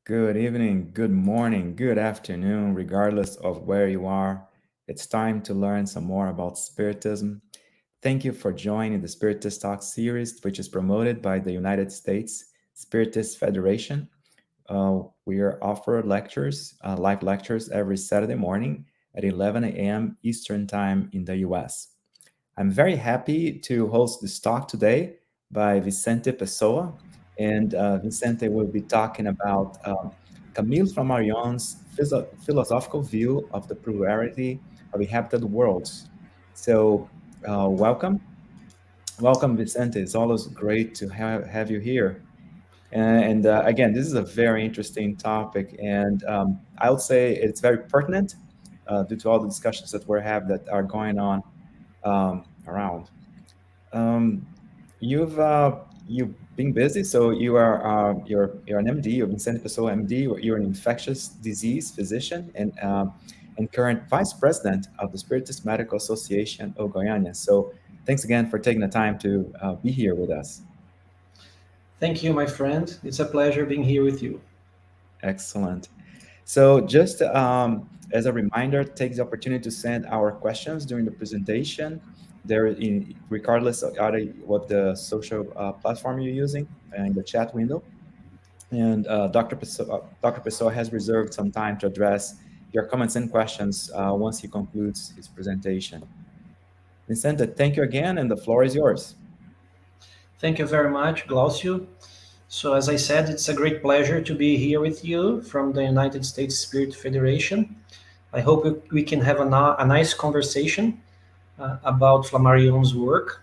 Good evening, good morning, good afternoon, regardless of where you are. It's time to learn some more about Spiritism. Thank you for joining the Spiritist Talk series, which is promoted by the United States Spiritist Federation. We are offer lectures, live lectures every Saturday morning at 11 a.m. Eastern Time in the US. I'm very happy to host this talk today by Vicente Pessoa. And Vicente will be talking about Camille Flammarion's philosophical view of the plurality of inhabited worlds. So, welcome. Welcome, Vicente. It's always great to have you here. And again, this is a very interesting topic, and I would say it's very pertinent due to all the discussions that we have that are going on around. Um, you've been busy, so you're an MD, you're Vicente Pessoa MD, you're an infectious disease physician and current vice president of the Spiritist Medical Association of Goiania. So thanks again for taking the time to be here with us. Thank you, my friend. It's a pleasure being here with you. Excellent. So just as a reminder, take the opportunity to send our questions during the presentation. Regardless of what the social platform you're using in the chat window. And Dr. Pessoa has reserved some time to address your comments and questions once he concludes his presentation. Vicente, thank you again, and the floor is yours. Thank you very much, Glaucio. So, as I said, it's a great pleasure to be here with you from the United States Spirit Federation. I hope we can have a nice conversation about Flammarion's work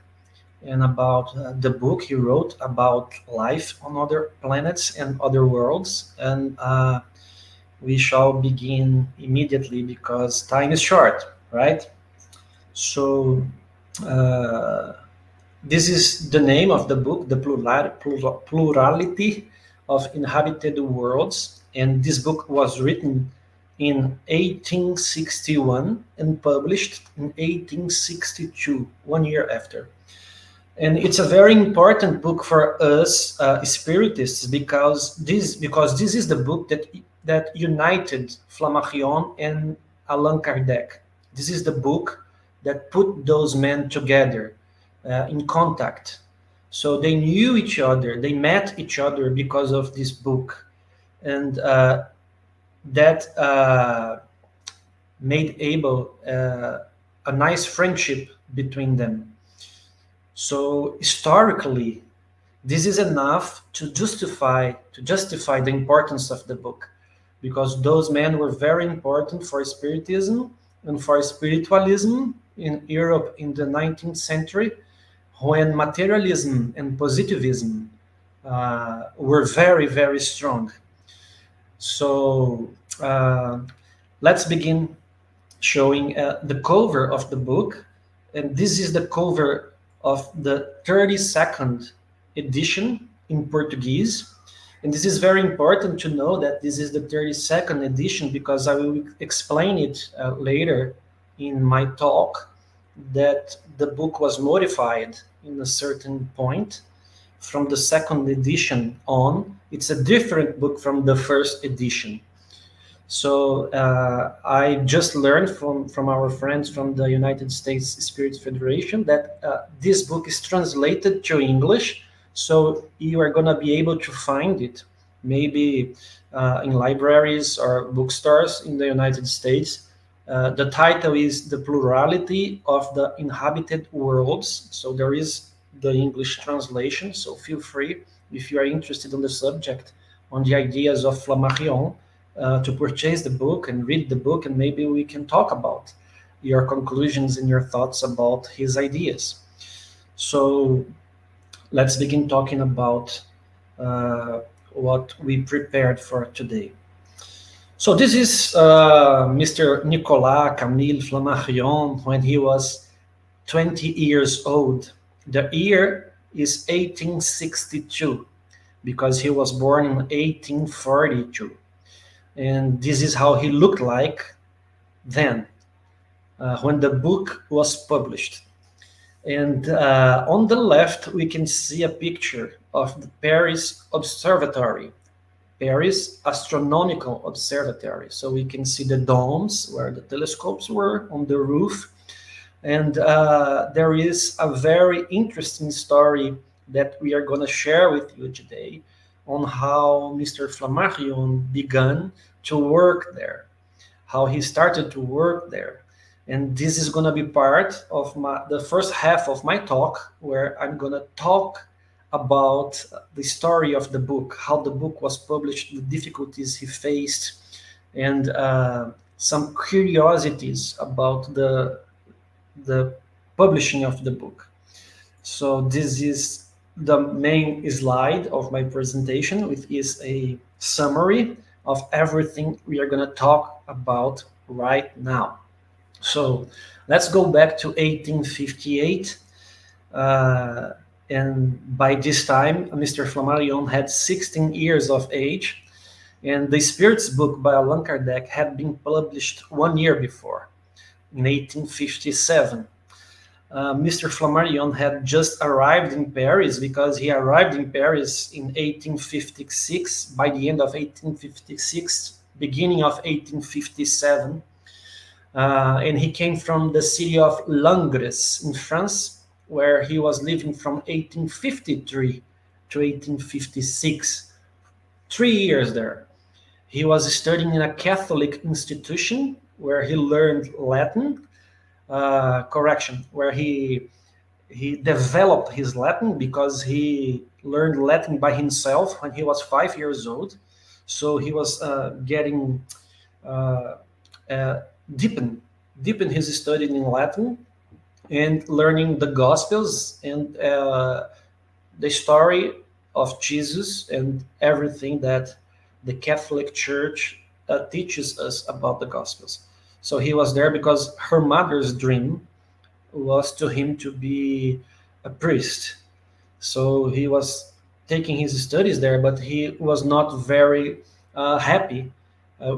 and about the book he wrote about life on other planets and other worlds. And we shall begin immediately because time is short, right? So, uh, this is the name of the book, The Plurality of Inhabited Worlds. And this book was written in 1861 and published in 1862, 1 year after. And it's a very important book for us spiritists because this is the book that united Flammarion and Allan Kardec. This is the book that put those men together in contact. So they knew each other, they met each other because of this book, and that made able a nice friendship between them. So historically, this is enough to justify the importance of the book, because those men were very important for Spiritism and for spiritualism in Europe in the 19th century, when materialism and positivism were very, very strong. So let's begin showing the cover of the book. And this is the cover of the 32nd edition in Portuguese. And this is very important to know that this is the 32nd edition because I will explain it later in my talk, that the book was modified in a certain point from the second edition on. It's a different book from the first edition. So I just learned from our friends from the United States Spirit Federation that this book is translated to English. So you are going to be able to find it maybe in libraries or bookstores in the United States. The title is The Plurality of the Inhabited Worlds. So there is the English translation. So feel free, if you are interested in the subject, on the ideas of Flammarion, to purchase the book and read the book, and maybe we can talk about your conclusions and your thoughts about his ideas. So let's begin talking about what we prepared for today. So this is Mr. Nicolas Camille Flammarion when he was 20 years old. The year is 1862 because he was born in 1842. And this is how he looked like then, when the book was published. And on the left, we can see a picture of the Paris Observatory. Paris Astronomical Observatory. So we can see the domes where the telescopes were on the roof. And there is a very interesting story that we are going to share with you today on how Mr. Flammarion began to work there, how he started to work there. And this is going to be part of the first half of my talk, where I'm going to talk about the story of the book, how the book was published, the difficulties he faced, and some curiosities about the publishing of the book. So this is the main slide of my presentation, which is a summary of everything we are going to talk about right now. So let's go back to 1858. And by this time, Mr. Flammarion had 16 years of age, and the Spirits book by Allan Kardec had been published 1 year before, in 1857. Mr. Flammarion had just arrived in Paris, because he arrived in Paris in 1856, by the end of 1856, beginning of 1857. And he came from the city of Langres in France, where he was living from 1853 to 1856, 3 years there. He was studying in a Catholic institution where he learned Latin, where he developed his Latin, because he learned Latin by himself when he was 5 years old. So he was getting deepen his study in Latin, and learning the Gospels and the story of Jesus and everything that the Catholic Church teaches us about the Gospels. So he was there because her mother's dream was to him to be a priest. So he was taking his studies there, but he was not very happy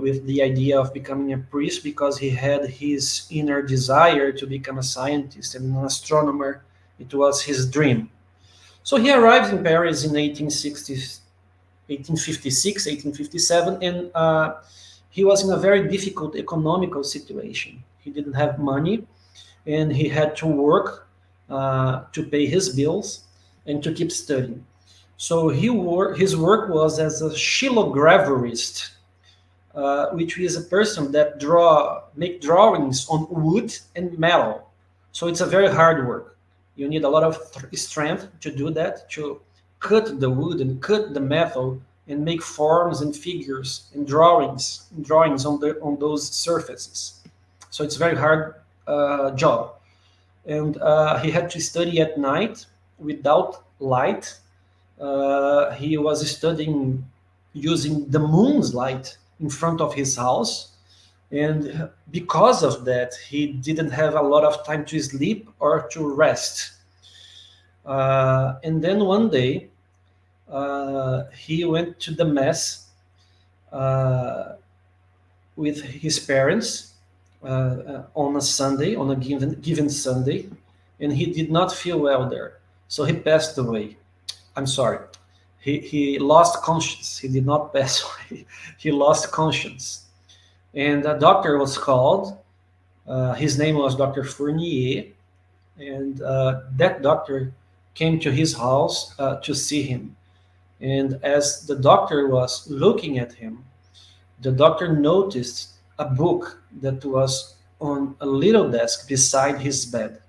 with the idea of becoming a priest, because he had his inner desire to become a scientist and an astronomer. It was his dream. So he arrived in Paris in 1856, 1857, and he was in a very difficult economical situation. He didn't have money, and he had to work to pay his bills and to keep studying. So his work was as a xylograverist, which is a person that make drawings on wood and metal. So it's a very hard work. You need a lot of strength to do that, to cut the wood and cut the metal and make forms and figures and drawings on those surfaces. So it's a very hard job. And he had to study at night without light. He was studying using the moon's light in front of his house. And because of that, he didn't have a lot of time to sleep or to rest. And then one day, he went to the mass with his parents on a Sunday, on a given Sunday, and he did not feel well there. So he passed away. I'm sorry. He lost conscience. He did not pass away. He lost conscience. And a doctor was called. His name was Dr. Fournier. And that doctor came to his house to see him. And as the doctor was looking at him, the doctor noticed a book that was on a little desk beside his bed.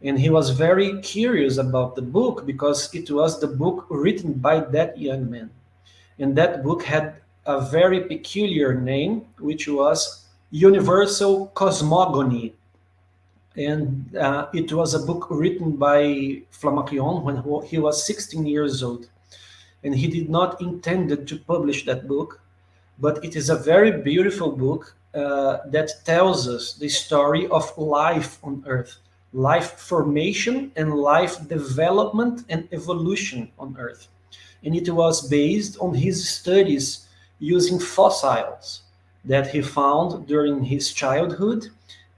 And he was very curious about the book, because it was the book written by that young man. And that book had a very peculiar name, which was Universal Cosmogony. And it was a book written by Flammarion when he was 16 years old. And he did not intend to publish that book, but it is a very beautiful book that tells us the story of life on Earth, life formation and life development and evolution on Earth. And it was based on his studies using fossils that he found during his childhood,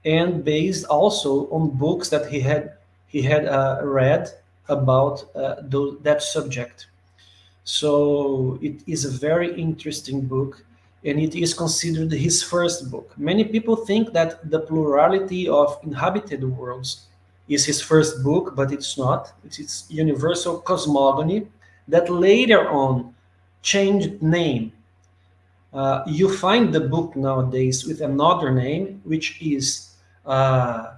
and based also on books that he had read about that subject. So it is a very interesting book, and it is considered his first book. Many people think that the Plurality of Inhabited Worlds is his first book, but it's not. It's his Universal Cosmogony that later on changed name. You find the book nowadays with another name, which is uh,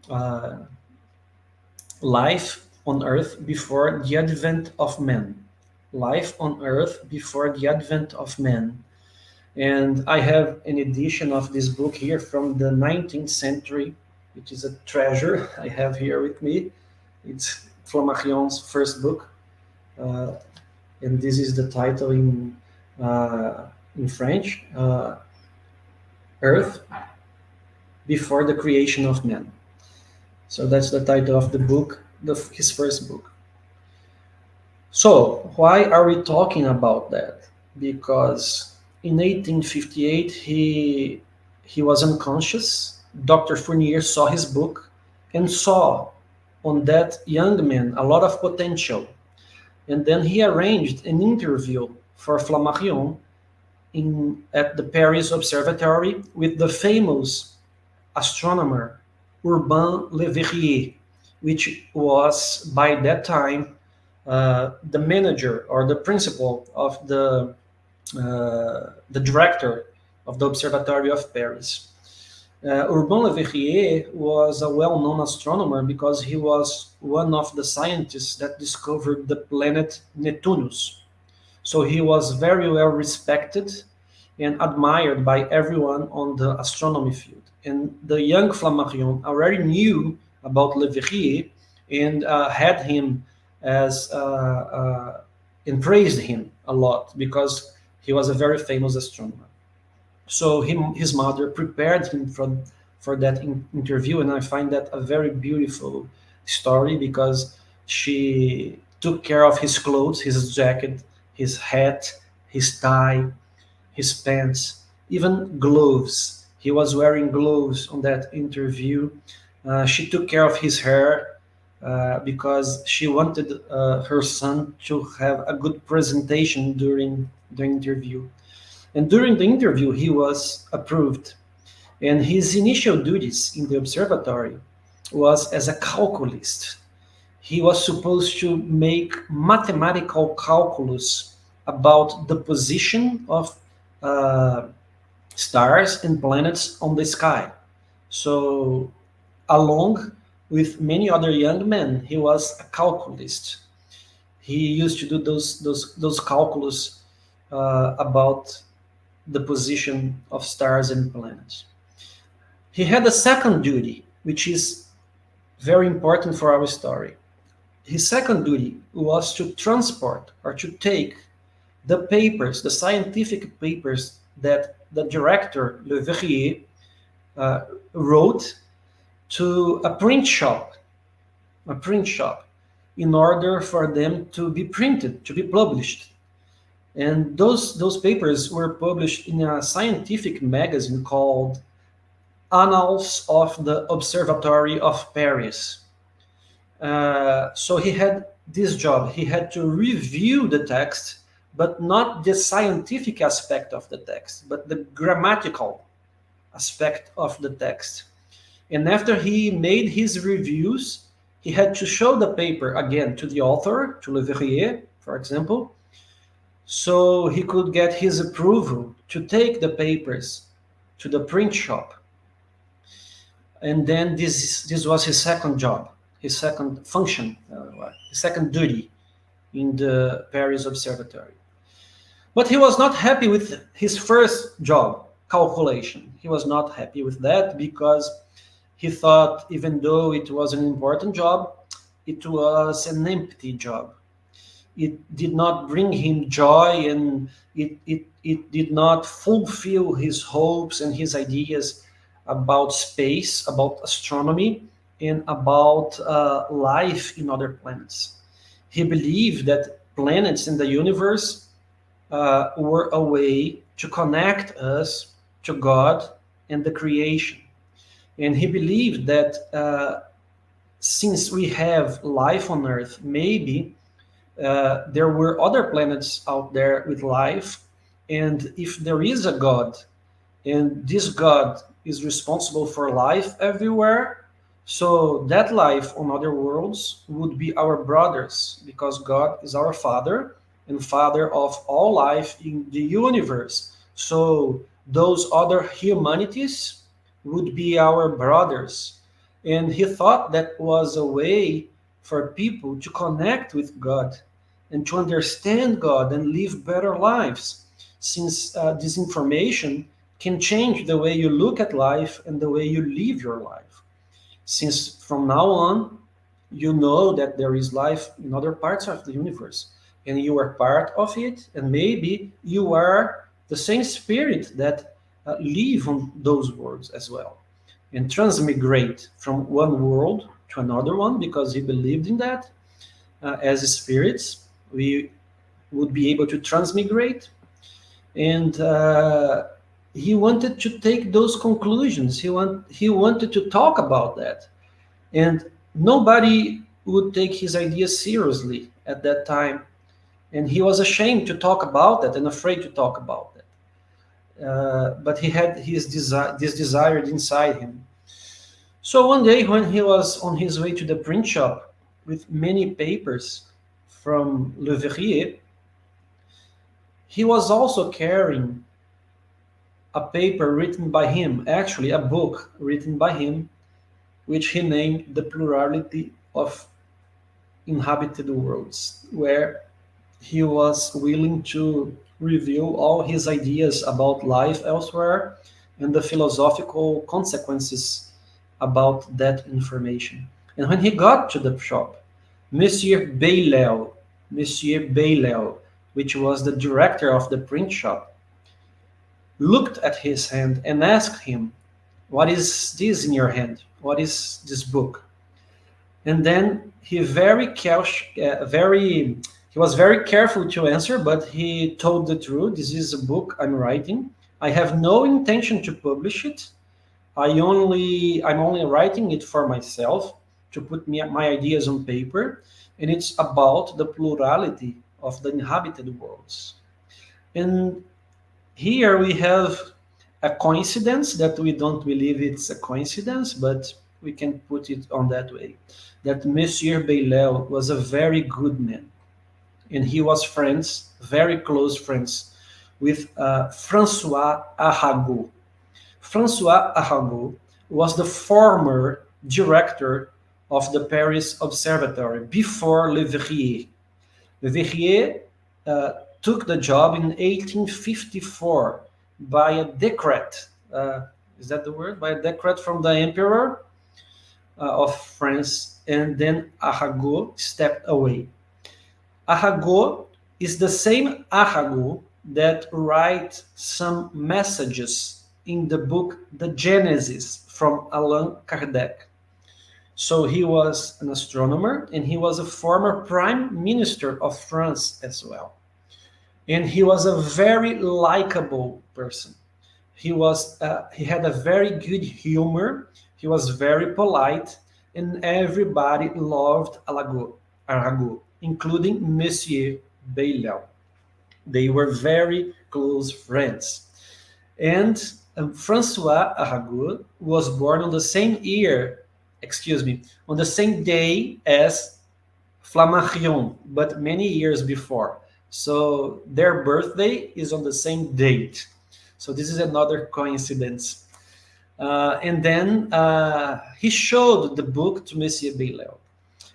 uh, Life on Earth Before the Advent of Man. Life on Earth Before the Advent of Man. And I have an edition of this book here from the 19th century, which is a treasure I have here with me. It's Flammarion's first book, uh, and this is the title in French, Earth Before the Creation of Man. So that's the title of the book, his first book. So why are we talking about that? Because in 1858 he was unconscious. Dr. Fournier saw his book and saw on that young man a lot of potential. And then he arranged an interview for Flammarion at the Paris Observatory with the famous astronomer Urbain Le Verrier, which was by that time the manager or the principal of the director of the Observatory of Paris. Urbain Le Verrier was a well-known astronomer because he was one of the scientists that discovered the planet Neptunus. So he was very well respected and admired by everyone on the astronomy field. And the young Flammarion already knew about Le Verrier and had him as and praised him a lot because he was a very famous astronomer. So his mother prepared him for that interview, and I find that a very beautiful story because she took care of his clothes, his jacket, his hat, his tie, his pants, even gloves. He was wearing gloves on that interview. She took care of his hair because she wanted her son to have a good presentation during the interview. And during the interview, he was approved. And his initial duties in the observatory was as a calculist. He was supposed to make mathematical calculus about the position of uh, stars and planets on the sky. So, along with many other young men, he was a calculist. He used to do those calculus about the position of stars and planets. He had a second duty, which is very important for our story. His second duty was to transport or to take the papers, the scientific papers that the director Le Verrier uh, wrote to a print shop, in order for them to be printed, to be published. And those papers were published in a scientific magazine called Annals of the Observatory of Paris. So he had this job. He had to review the text, but not the scientific aspect of the text, but the grammatical aspect of the text. And after he made his reviews, he had to show the paper again to the author, to Le Verrier, for example, so he could get his approval to take the papers to the print shop. And then this was his second job, his second function, his second duty in the Paris Observatory. But he was not happy with his first job, calculation. He was not happy with that because he thought, even though it was an important job, it was an empty job. It did not bring him joy, and it did not fulfill his hopes and his ideas about space, about astronomy, and about life in other planets. He believed that planets in the universe were a way to connect us to God and the creation. And he believed that since we have life on Earth, maybe there were other planets out there with life, and if there is a God, and this God is responsible for life everywhere, so that life on other worlds would be our brothers, because God is our Father and Father of all life in the universe. So those other humanities would be our brothers. And he thought that was a way for people to connect with God and to understand God and live better lives, since this information can change the way you look at life and the way you live your life. Since from now on, you know that there is life in other parts of the universe, and you are part of it, and maybe you are the same spirit that live on those worlds as well, and transmigrate from one world to another one, because he believed in that. As spirits, we would be able to transmigrate, and he wanted to take those conclusions. He wanted to talk about that, and nobody would take his ideas seriously at that time, and he was ashamed to talk about that and afraid to talk about that. But he had this desire inside him. So one day, when he was on his way to the print shop with many papers from Le Verrier, he was also carrying a paper written by him, actually a book written by him, which he named The Plurality of Inhabited Worlds, where he was willing to reveal all his ideas about life elsewhere and the philosophical consequences about that information. And when he got to the shop, Monsieur Bailel, which was the director of the print shop, looked at his hand and asked him, "What is this in your hand? What is this book?" And then he was very careful to answer, but he told the truth. "This is a book I'm writing. I have no intention to publish it. I'm only writing it for myself, to put my ideas on paper, and it's about the plurality of the inhabited worlds." And here we have a coincidence that we don't believe it's a coincidence, but we can put it on that way, that Monsieur Bailel was a very good man, and he was friends, very close friends, with Francois Arago. Francois Arago was the former director of the Paris Observatory before Le Verrier. Le Verrier took the job in 1854 by a decret. Is that the word? By a decret from the emperor of France, and then Arago stepped away. Arago is the same Arago that writes some messages in the book The Genesis from Allan Kardec. So he was an astronomer, and he was a former prime minister of France as well. And he was a very likable person. He had a very good humor. He was very polite, and everybody loved Arago, including Monsieur Bailel. They were very close friends. And Francois Arago was born on the same on the same day as Flammarion, but many years before. So their birthday is on the same date. So this is another coincidence. And then he showed the book to Monsieur Bailel.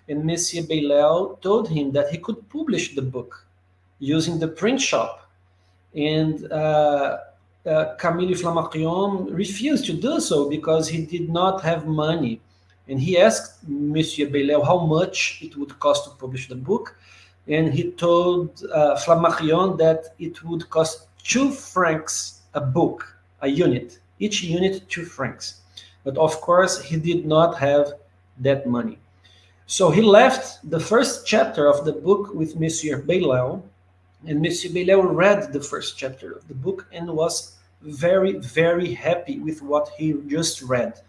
And Monsieur Bailel told him that he could publish the book using the print shop. And Camille Flammarion refused to do so because he did not have money. And he asked Monsieur Bailel how much it would cost to publish the book. And he told Flammarion that it would cost 2 francs a book, a unit. Each unit, 2 francs. But of course, he did not have that money. So he left the first chapter of the book with Monsieur Bailel, and Monsieur Bailel read the first chapter of the book and was very, very happy with what he just read.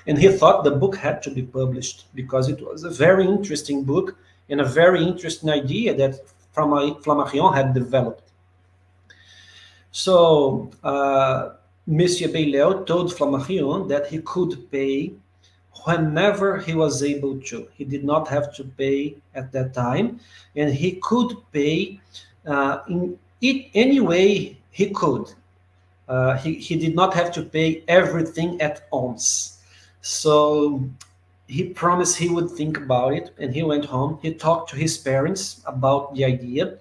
And he thought the book had to be published because it was a very interesting book and a very interesting idea that Flammarion had developed. So Monsieur Bailel told Flammarion that he could pay whenever he was able to. He did not have to pay at that time, and he could pay in it any way he could. He did not have to pay everything at once. So he promised he would think about it, and he went home. He talked to his parents about the idea,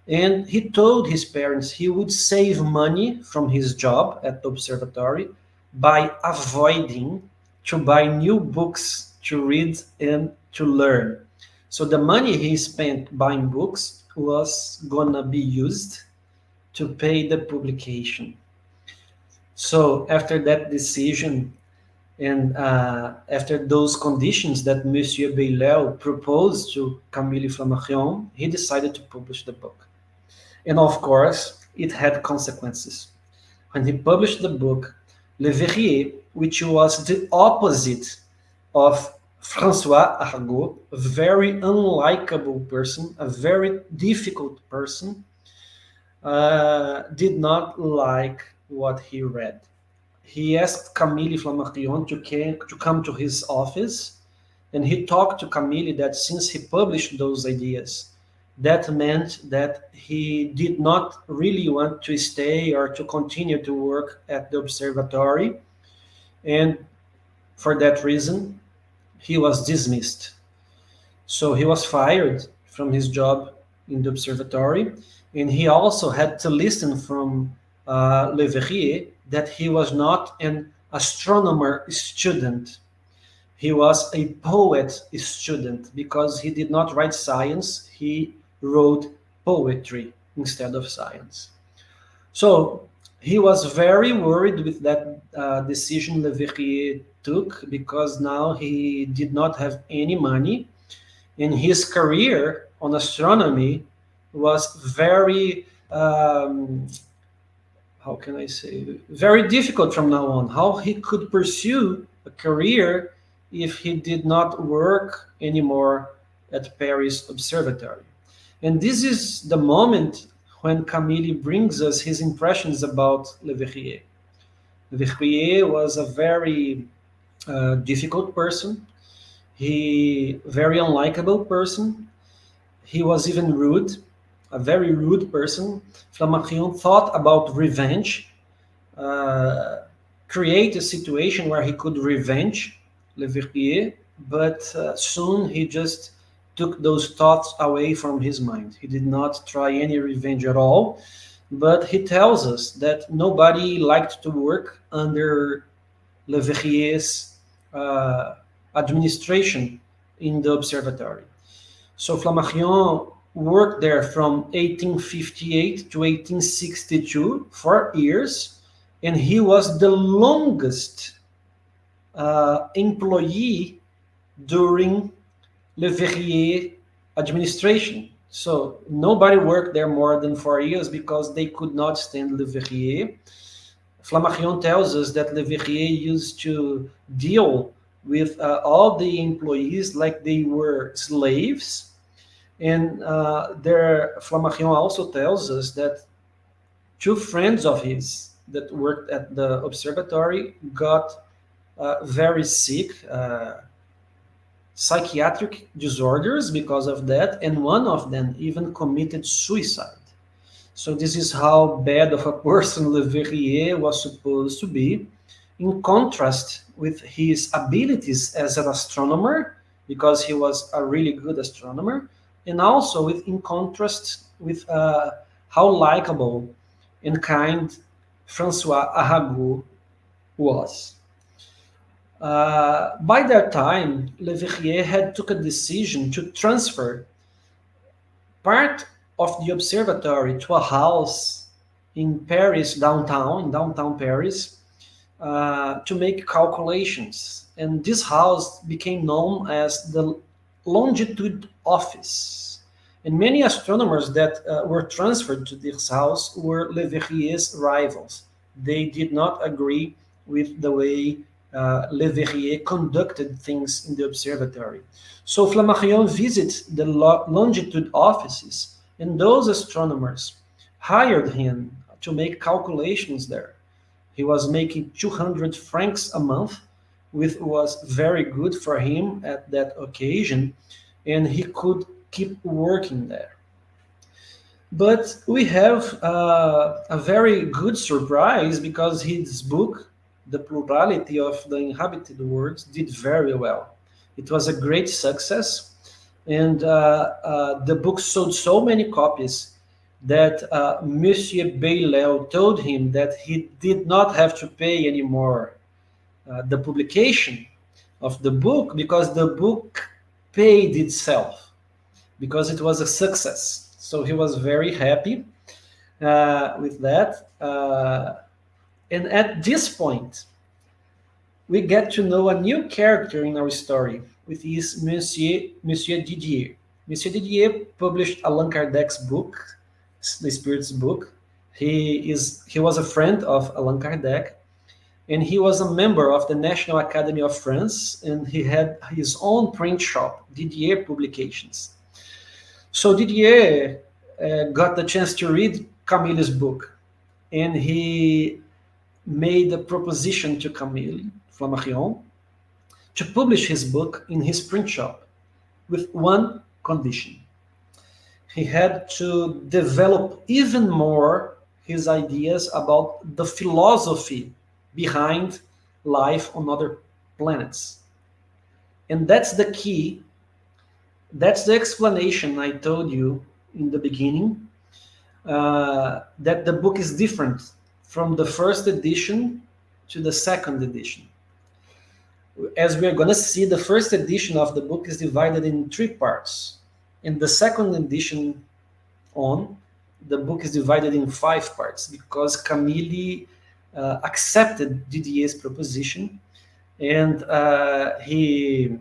and he told his parents he would save money from his job at the observatory by avoiding to buy new books to read and to learn. So the money he spent buying books was gonna be used to pay the publication. So after that decision, and after those conditions that Monsieur Bailel proposed to Camille Flammarion, he decided to publish the book. And of course, it had consequences. When he published the book, Le Verrier, which was the opposite of François Arago, a very unlikable person, a very difficult person, did not like what he read. He asked Camille Flammarion to come to his office, and he talked to Camille that since he published those ideas, that meant that he did not really want to stay or to continue to work at the observatory, and for that reason, he was dismissed. So he was fired from his job in the observatory, and he also had to listen from Le Verrier that he was not an astronomer student. He was a poet student because he did not write science, he wrote poetry instead of science. So he was very worried with that decision Le Verrier took, because now he did not have any money, and his career on astronomy was very how can I say, very difficult from now on. How he could pursue a career if he did not work anymore at Paris Observatory. And this is the moment when Camille brings us his impressions about Le Verrier. Le Verrier was a very difficult person. He very unlikable person. He was even rude, a very rude person. Flammarion thought about revenge, create a situation where he could revenge Le Verrier, but soon he just took those thoughts away from his mind. He did not try any revenge at all, but he tells us that nobody liked to work under Le Verrier's administration in the observatory. So Flammarion worked there from 1858 to 1862, 4 years, and he was the longest employee during Le Verrier administration. So nobody worked there more than 4 years because they could not stand Le Verrier. Flammarion tells us that Le Verrier used to deal with all the employees like they were slaves. And Flammarion also tells us that two friends of his that worked at the observatory got very sick, psychiatric disorders because of that, and one of them even committed suicide. So this is how bad of a person Le Verrier was supposed to be, in contrast with his abilities as an astronomer, because he was a really good astronomer, and also in contrast with how likable and kind François Arago was. By that time, Le Verrier had took a decision to transfer part of the observatory to a house in Paris, downtown Paris, to make calculations. And this house became known as the Longitude Office. And many astronomers that were transferred to this house were Le Verrier's rivals. They did not agree with the way Leverrier conducted things in the observatory. So Flammarion visited the longitude offices, and those astronomers hired him to make calculations there. He was making 200 francs a month, which was very good for him at that occasion, and he could keep working there. But we have a very good surprise because his book, The Plurality of the Inhabited Worlds, did very well. It was a great success, and the book sold so many copies that Monsieur Bailel told him that he did not have to pay anymore the publication of the book because the book paid itself because it was a success. So he was very happy with that. And at this point, we get to know a new character in our story, which is Monsieur Didier. Monsieur Didier published Allan Kardec's book, The Spirit's book. He was a friend of Allan Kardec, and he was a member of the National Academy of France, and he had his own print shop, Didier Publications. So Didier got the chance to read Camille's book, and he made a proposition to Camille Flammarion to publish his book in his print shop with one condition. He had to develop even more his ideas about the philosophy behind life on other planets. And that's the key. That's the explanation I told you in the beginning, that the book is different from the first edition to the second edition. As we are going to see, the first edition of the book is divided in 3 parts. In the second edition on, the book is divided in 5 parts because Camille accepted Didier's proposition, and he,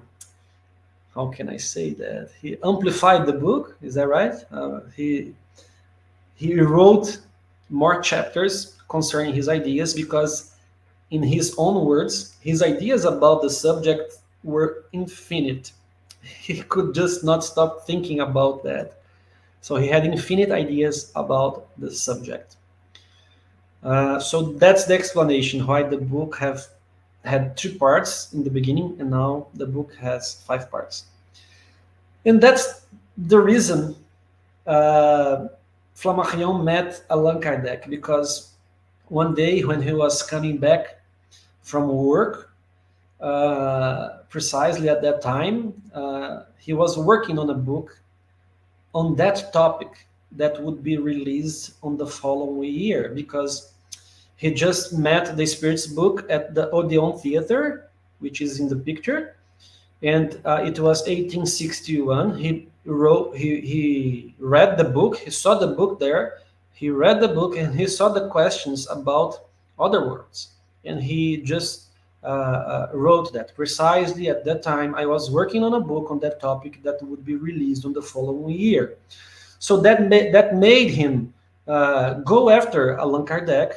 how can I say that? He amplified the book. Is that right? He wrote more chapters concerning his ideas because, in his own words, his ideas about the subject were infinite. He could just not stop thinking about that. So he had infinite ideas about the subject. So that's the explanation why the book had 3 parts in the beginning, and now the book has 5 parts. And that's the reason Flammarion met Allan Kardec, because one day when he was coming back from work, precisely at that time, he was working on a book on that topic that would be released on the following year, because he just met the Spirit's book at the Odeon Theater, which is in the picture, and it was 1861. He read the book, he saw the book there, he read the book, and he saw the questions about other worlds, and he just wrote that. Precisely at that time, I was working on a book on that topic that would be released on the following year. So that made him go after Allan Kardec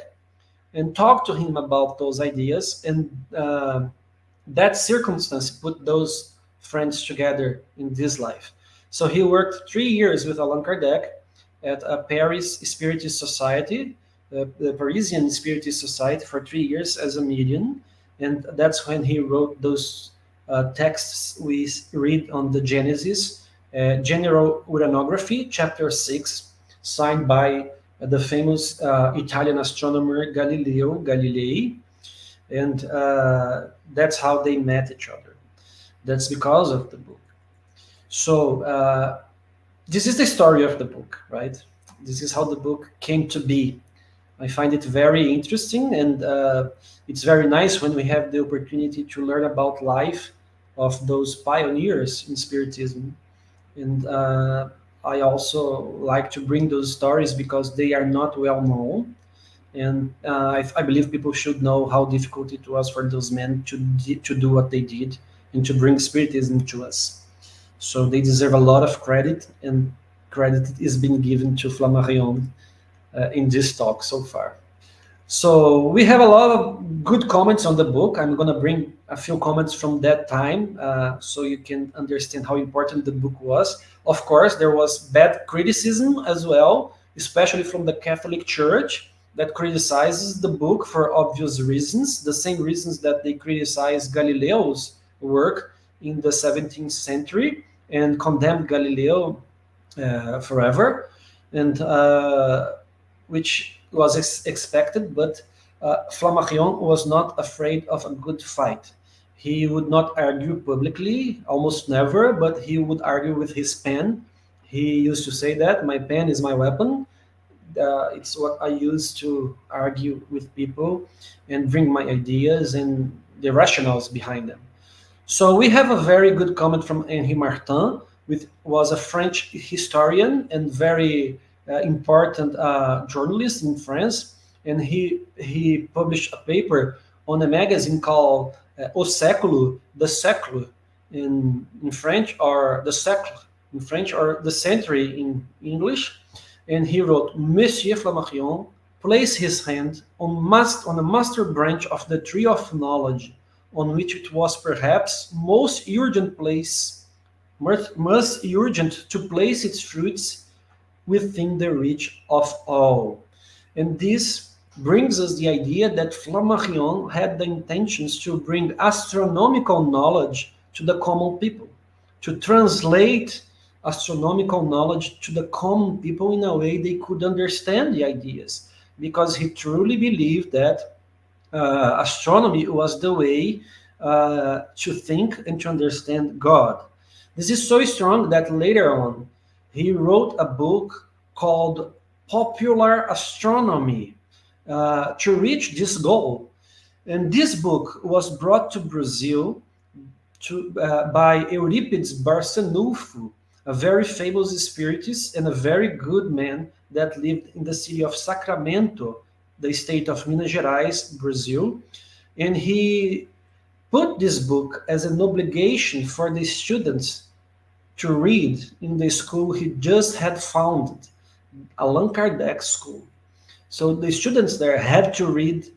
and talk to him about those ideas, and that circumstance put those friends together in this life. So he worked 3 years with Allan Kardec at a Paris Spiritist Society, the Parisian Spiritist Society, for 3 years as a medium, and that's when he wrote those texts we read on the Genesis, General Uranography, chapter 6, signed by the famous Italian astronomer Galileo Galilei, and that's how they met each other. That's because of the book. So this is the story of the book, right? This is how the book came to be. I find it very interesting, and it's very nice when we have the opportunity to learn about life of those pioneers in Spiritism. And I also like to bring those stories because they are not well known. And I believe people should know how difficult it was for those men to do what they did and to bring Spiritism to us. So they deserve a lot of credit, and credit is being given to Flammarion in this talk so far. So we have a lot of good comments on the book. I'm going to bring a few comments from that time so you can understand how important the book was. Of course, there was bad criticism as well, especially from the Catholic Church that criticizes the book for obvious reasons, the same reasons that they criticize Galileo's work in the 17th century and condemned Galileo forever. And which was expected, but Flammarion was not afraid of a good fight. He would not argue publicly, almost never, but he would argue with his pen. He used to say that my pen is my weapon. It's what I use to argue with people and bring my ideas and the rationales behind them. So we have a very good comment from Henri Martin, which was a French historian and very important journalist in France, and he published a paper on a magazine called O Século, the Século in French, or the Sécle in French, or the century in English. And he wrote, Monsieur Flammarion placed his hand on a master branch of the tree of knowledge, on which it was perhaps most urgent to place its fruits within the reach of all. And this brings us the idea that Flammarion had the intentions to bring astronomical knowledge to the common people, to translate astronomical knowledge to the common people in a way they could understand the ideas, because he truly believed that astronomy was the way to think and to understand God. This is so strong that later on he wrote a book called Popular Astronomy to reach this goal. And this book was brought to Brazil by Euripides Barçanufo, a very famous spiritist and a very good man that lived in the city of Sacramento, the state of Minas Gerais, Brazil. And he put this book as an obligation for the students to read in the school he just had founded, Allan Kardec School. So the students there had to read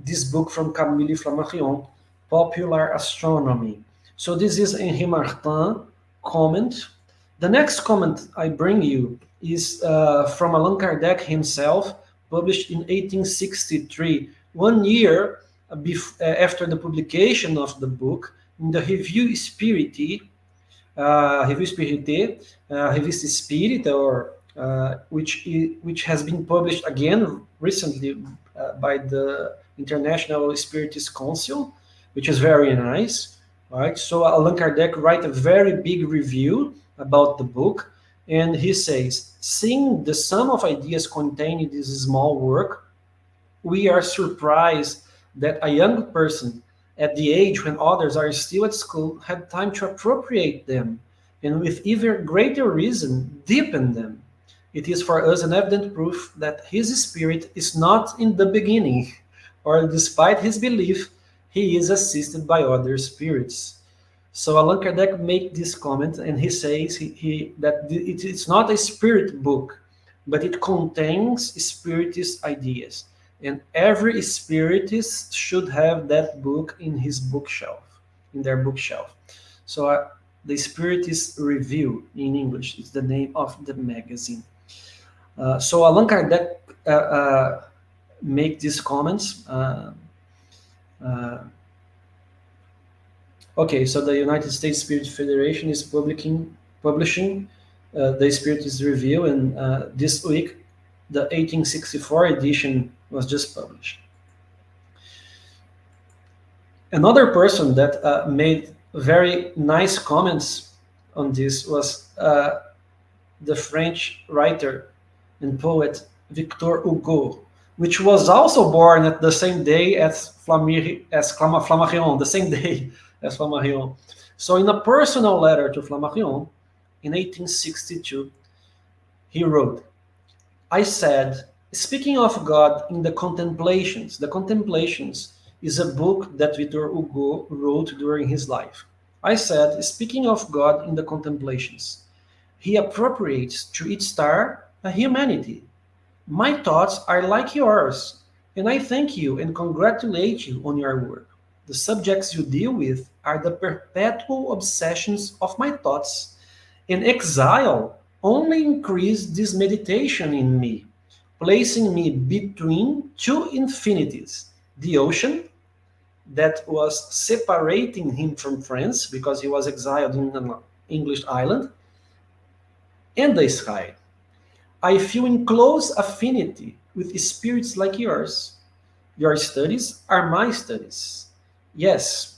this book from Camille Flammarion, Popular Astronomy. So this is Henri Martin comment. The next comment I bring you is from Allan Kardec himself, published in 1863, 1 year after the publication of the book, in the Revue Spirite, Revista Espírita, or which has been published again recently by the International Spiritist Council, which is very nice. Right? So Allan Kardec write a very big review about the book, and he says, seeing the sum of ideas contained in this small work, we are surprised that a young person at the age when others are still at school had time to appropriate them, and with even greater reason deepen them. It is for us an evident proof that his spirit is not in the beginning, or despite his belief, he is assisted by other spirits. So Allan Kardec makes this comment, and he says that it's not a spirit book, but it contains spiritist ideas. And every spiritist should have that book in his bookshelf, in their bookshelf. So the Spiritist Review in English is the name of the magazine. So Allan Kardec make these comments. Okay, so the United States Spirit Federation is publishing the Spiritist Review, and this week the 1864 edition was just published. Another person that made very nice comments on this was the French writer and poet Victor Hugo, which was also born at the same day as Flammarion, the same day as Flammarion. So in a personal letter to Flammarion in 1862, he wrote, I said, speaking of God in the Contemplations is a book that Victor Hugo wrote during his life. I said, speaking of God in the Contemplations, he appropriates to each star a humanity. My thoughts are like yours. And I thank you and congratulate you on your work. The subjects you deal with are the perpetual obsessions of my thoughts, and exile only increased this meditation in me, placing me between two infinities: the ocean that was separating him from France because he was exiled in an English island, and the sky. I feel in close affinity with spirits like yours. Your studies are my studies. Yes,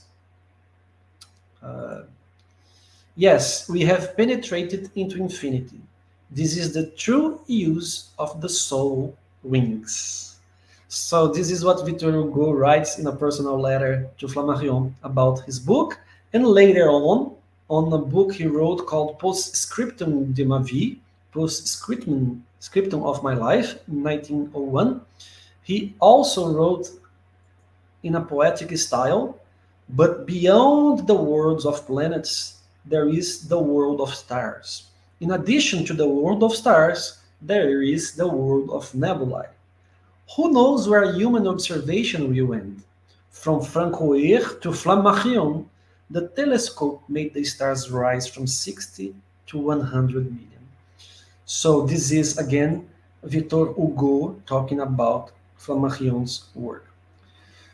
uh, yes, we have penetrated into infinity. This is the true use of the soul wings. So this is what Victor Hugo writes in a personal letter to Flammarion about his book, and later on a book he wrote called Postscriptum de ma vie, Postscriptum of my life, in 1901. He also wrote in a poetic style, but beyond the worlds of planets, there is the world of stars. In addition to the world of stars, there is the world of nebulae. Who knows where human observation will end? From Francoeur to Flammarion, the telescope made the stars rise from 60 to 100 million. So this is again Victor Hugo talking about Flammarion's work.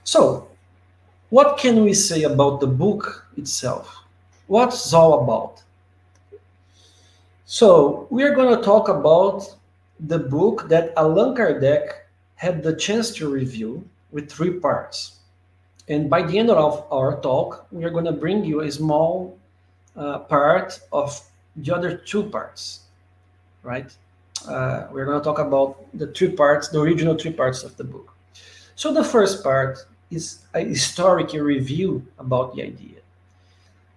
So what can we say about the book itself? What's it all about? So we're going to talk about the book that Allan Kardec had the chance to review with three parts. And by the end of our talk, we are going to bring you a small part of the other two parts, right? We're going to talk about the three parts, the original three parts of the book. So the first part is a historical review about the idea.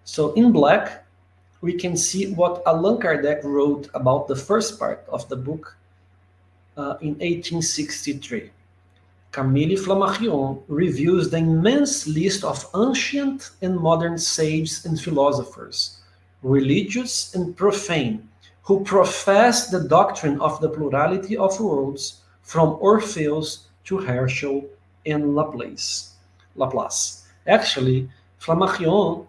So in black, we can see what Allan Kardec wrote about the first part of the book in 1863. Camille Flammarion reviews the immense list of ancient and modern sages and philosophers, religious and profane, who profess the doctrine of the plurality of worlds from Orpheus to Herschel and Laplace. Actually, Flammarion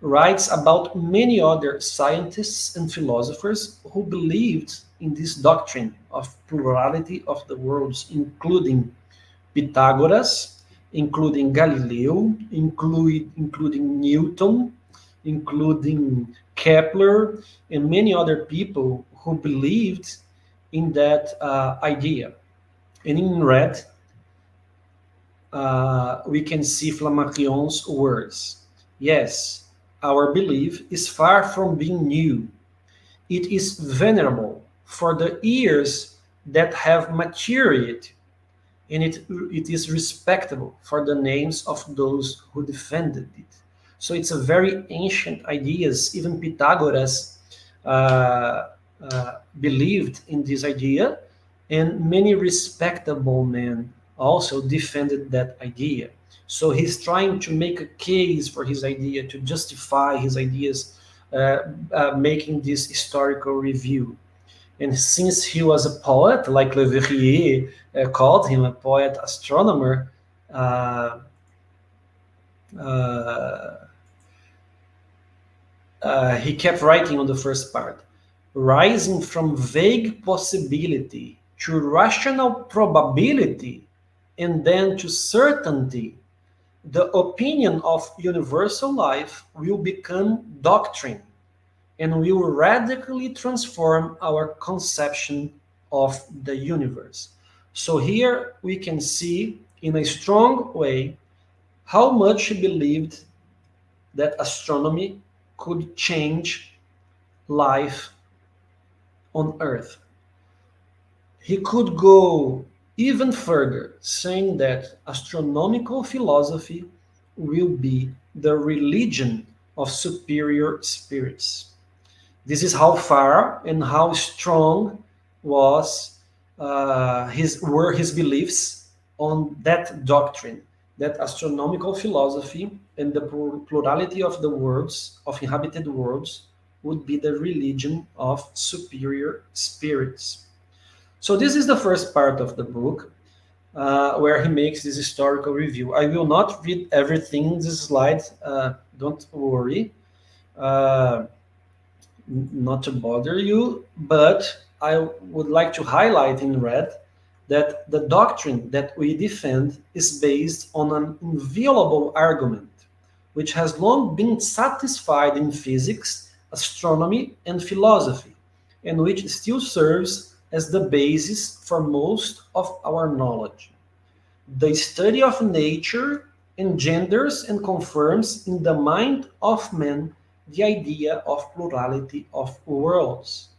writes about many other scientists and philosophers who believed in this doctrine of plurality of the worlds, including Pythagoras, including Galileo, including Newton, including Kepler, and many other people who believed in that idea. And in red, we can see Flammarion's words. Yes, our belief is far from being new. It is venerable for the years that have matured, and it is respectable for the names of those who defended it. So it's a very ancient ideas. Even Pythagoras believed in this idea, and many respectable men also defended that idea. So he's trying to make a case for his idea, to justify his ideas, making this historical review. And since he was a poet, like Le Verrier called him a poet astronomer, uh, uh, he kept writing on the first part, rising from vague possibility to rational probability and then to certainty, the opinion of universal life will become doctrine and will radically transform our conception of the universe. So here we can see in a strong way how much he believed that astronomy could change life on Earth. He could go even further, saying that astronomical philosophy will be the religion of superior spirits. This is how far and how strong was were his beliefs on that doctrine, that astronomical philosophy and the plurality of the worlds, of inhabited worlds, would be the religion of superior spirits. So this is the first part of the book. where he makes this historical review. I will not read everything in this slide, don't worry, uh, not to bother you, but I would like to highlight in red that the doctrine that we defend is based on an inviolable argument, which has long been satisfied in physics, astronomy, and philosophy, and which still serves as the basis for most of our knowledge. The study of nature engenders and confirms in the mind of man the idea of plurality of worlds.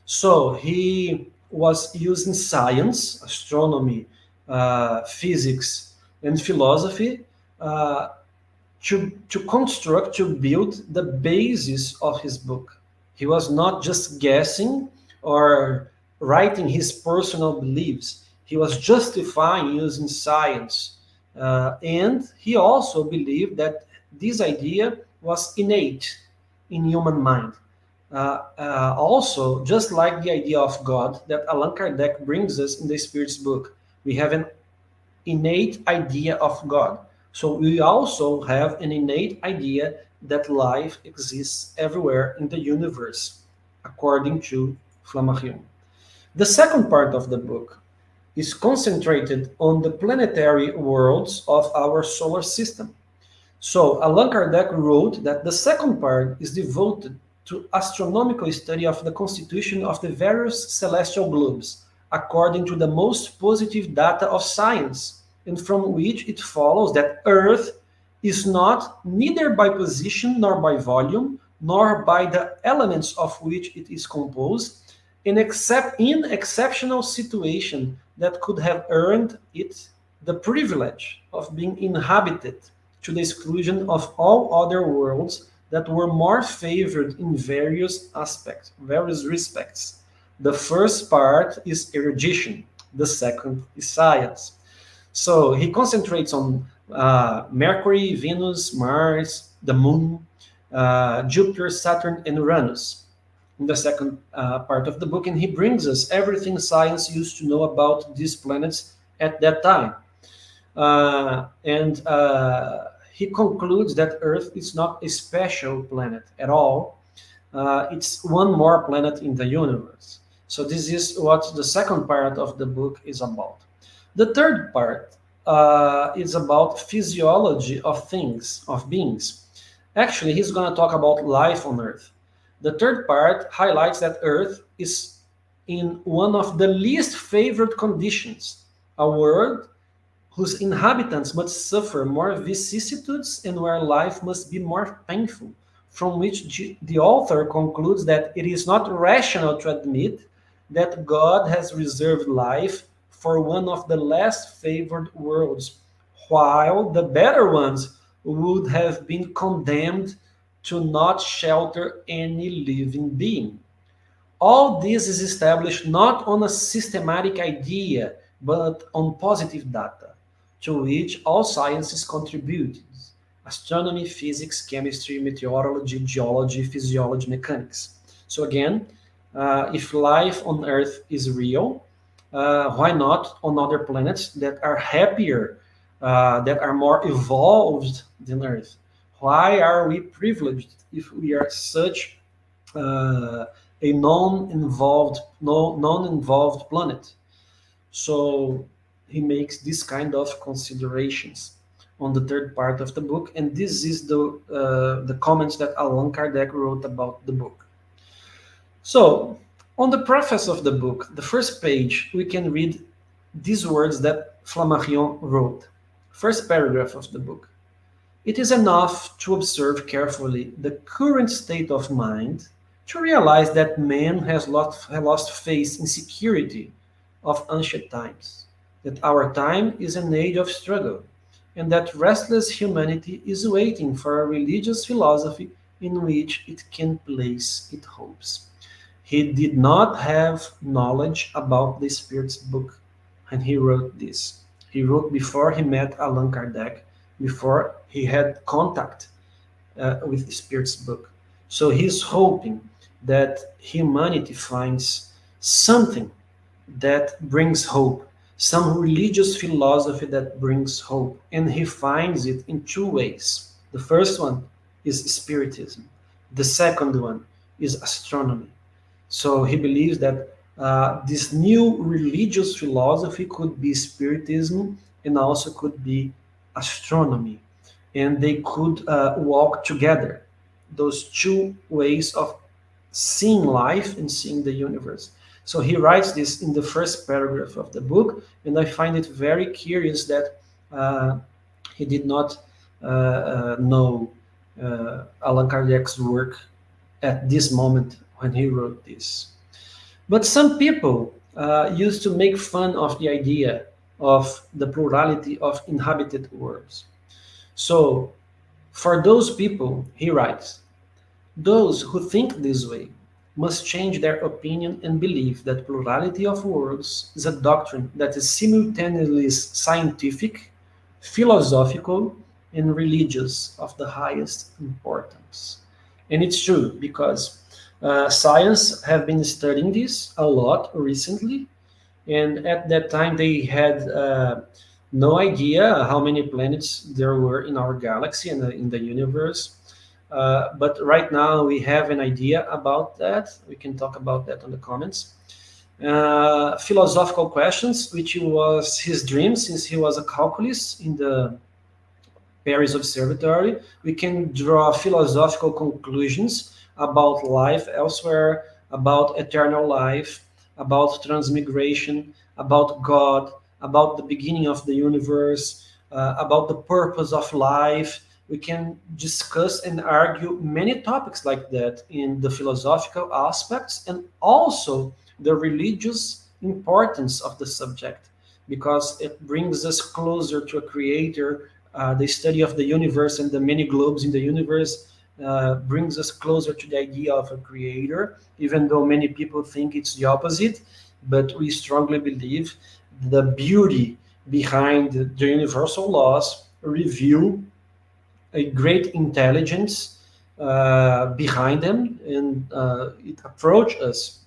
So he was using science, astronomy, physics, and philosophy uh, to construct, to build the basis of his book. He was not just guessing or writing his personal beliefs, he was justifying using science. And he also believed that this idea was innate in human mind. Also, just like the idea of God that Allan Kardec brings us in the Spirit's book, we have an innate idea of God. So we also have an innate idea that life exists everywhere in the universe, according to Flammarion. The second part of the book is concentrated on the planetary worlds of our solar system. So Allan Kardec wrote that the second part is devoted to astronomical study of the constitution of the various celestial globes, according to the most positive data of science, and from which it follows that Earth is not neither by position nor by volume, nor by the elements of which it is composed, in exceptional situation that could have earned it the privilege of being inhabited to the exclusion of all other worlds that were more favored in various respects. The first part is erudition, the second is science. So he concentrates on Mercury, Venus, Mars, the Moon, Jupiter, Saturn, and Uranus in the second part of the book, and he brings us everything science used to know about these planets at that time. And he concludes that Earth is not a special planet at all. It's one more planet in the universe. So this is what the second part of the book is about. The third part is about physiology of things, of beings. Actually, he's going to talk about life on Earth. The third part highlights that Earth is in one of the least favored conditions, a world whose inhabitants must suffer more vicissitudes and where life must be more painful, from which the author concludes that it is not rational to admit that God has reserved life for one of the less favored worlds, while the better ones would have been condemned to not shelter any living being. All this is established not on a systematic idea, but on positive data, to which all sciences contribute: astronomy, physics, chemistry, meteorology, geology, physiology, mechanics. So, again, if life on Earth is real, why not on other planets that are happier, that are more evolved than Earth? Why are we privileged if we are such a non-involved planet? So he makes this kind of considerations on the third part of the book, and this is the comments that Allan Kardec wrote about the book. So on the preface of the book, the first page, we can read these words that Flammarion wrote. First paragraph of the book. It is enough to observe carefully the current state of mind to realize that man has lost faith in security of ancient times, that our time is an age of struggle, and that restless humanity is waiting for a religious philosophy in which it can place its hopes. He did not have knowledge about the Spirit's book when he wrote this. He wrote before he met Allan Kardec, before he had contact with the Spirit's book. So he's hoping that humanity finds something that brings hope, some religious philosophy that brings hope, and he finds it in two ways. The first one is Spiritism, the second one is astronomy. So he believes that this new religious philosophy could be Spiritism and also could be astronomy, and they could walk together. Those two ways of seeing life and seeing the universe. So he writes this in the first paragraph of the book, and I find it very curious that uh, he did not know Allan Kardec's work at this moment when he wrote this. But some people used to make fun of the idea of the plurality of inhabited worlds. So, for those people, he writes, those who think this way must change their opinion and believe that plurality of worlds is a doctrine that is simultaneously scientific, philosophical, and religious of the highest importance. And it's true because science have been studying this a lot recently, and at that time they had no idea how many planets there were in our galaxy and in the universe. But right now we have an idea about that. We can talk about that on the comments. Philosophical questions, which was his dream since he was a calculus in the Paris Observatory. We can draw philosophical conclusions about life elsewhere, about eternal life, about transmigration, about God, about the beginning of the universe, about the purpose of life. We can discuss and argue many topics like that in the philosophical aspects and also the religious importance of the subject because it brings us closer to a creator. The study of the universe and the many globes in the universe brings us closer to the idea of a creator, even though many people think it's the opposite. But we strongly believe the beauty behind the universal laws reveal a great intelligence behind them, and it approaches us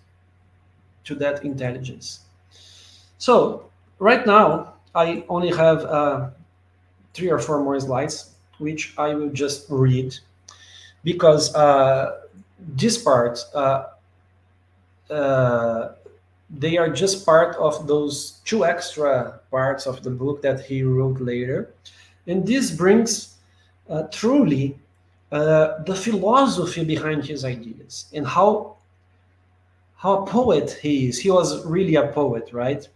to that intelligence. So, right now, I only have 3 or 4 more slides, which I will just read because this part, uh, they are just part of those 2 extra parts of the book that he wrote later. And this brings truly the philosophy behind his ideas and how a poet he is. He was really a poet, right?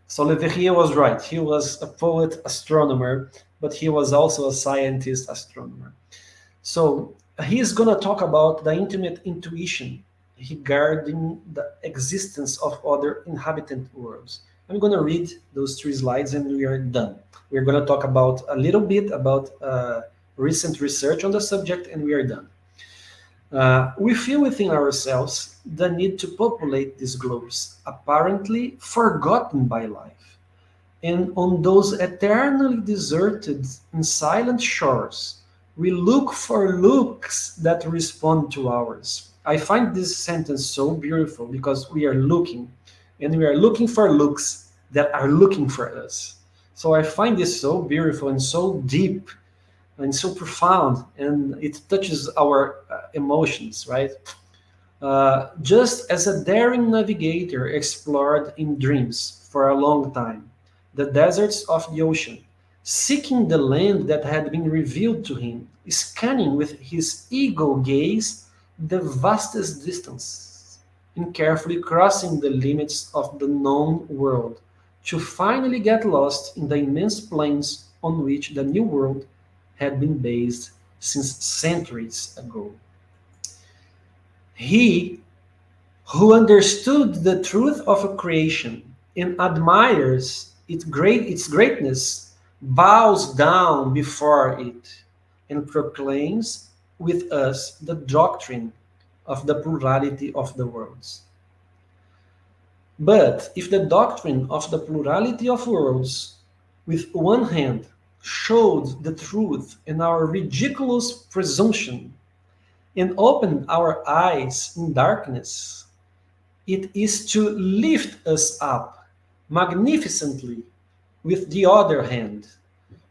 So Leverrier was right. He was a poet astronomer, but he was also a scientist astronomer. So he's going to talk about the intimate intuition regarding the existence of other inhabitant worlds. I'm going to read those 3 slides and we are done. We're going to talk about a little bit about recent research on the subject and we are done. We feel within ourselves the need to populate these globes, apparently forgotten by life. And on those eternally deserted and silent shores, we look for looks that respond to ours. I find this sentence so beautiful because we are looking, and we are looking for looks that are looking for us. So I find this so beautiful and so deep and so profound, and it touches our emotions, right? Just as a daring navigator explored in dreams for a long time the deserts of the ocean, seeking the land that had been revealed to him, scanning with his eagle gaze the vastest distance, and carefully crossing the limits of the known world, to finally get lost in the immense plains on which the new world had been based since centuries ago. He who understood the truth of a creation and admires its greatness bows down before it and proclaims with us the doctrine of the plurality of the worlds. But if the doctrine of the plurality of worlds, with one hand, showed the truth in our ridiculous presumption and opened our eyes in darkness, it is to lift us up magnificently with the other hand,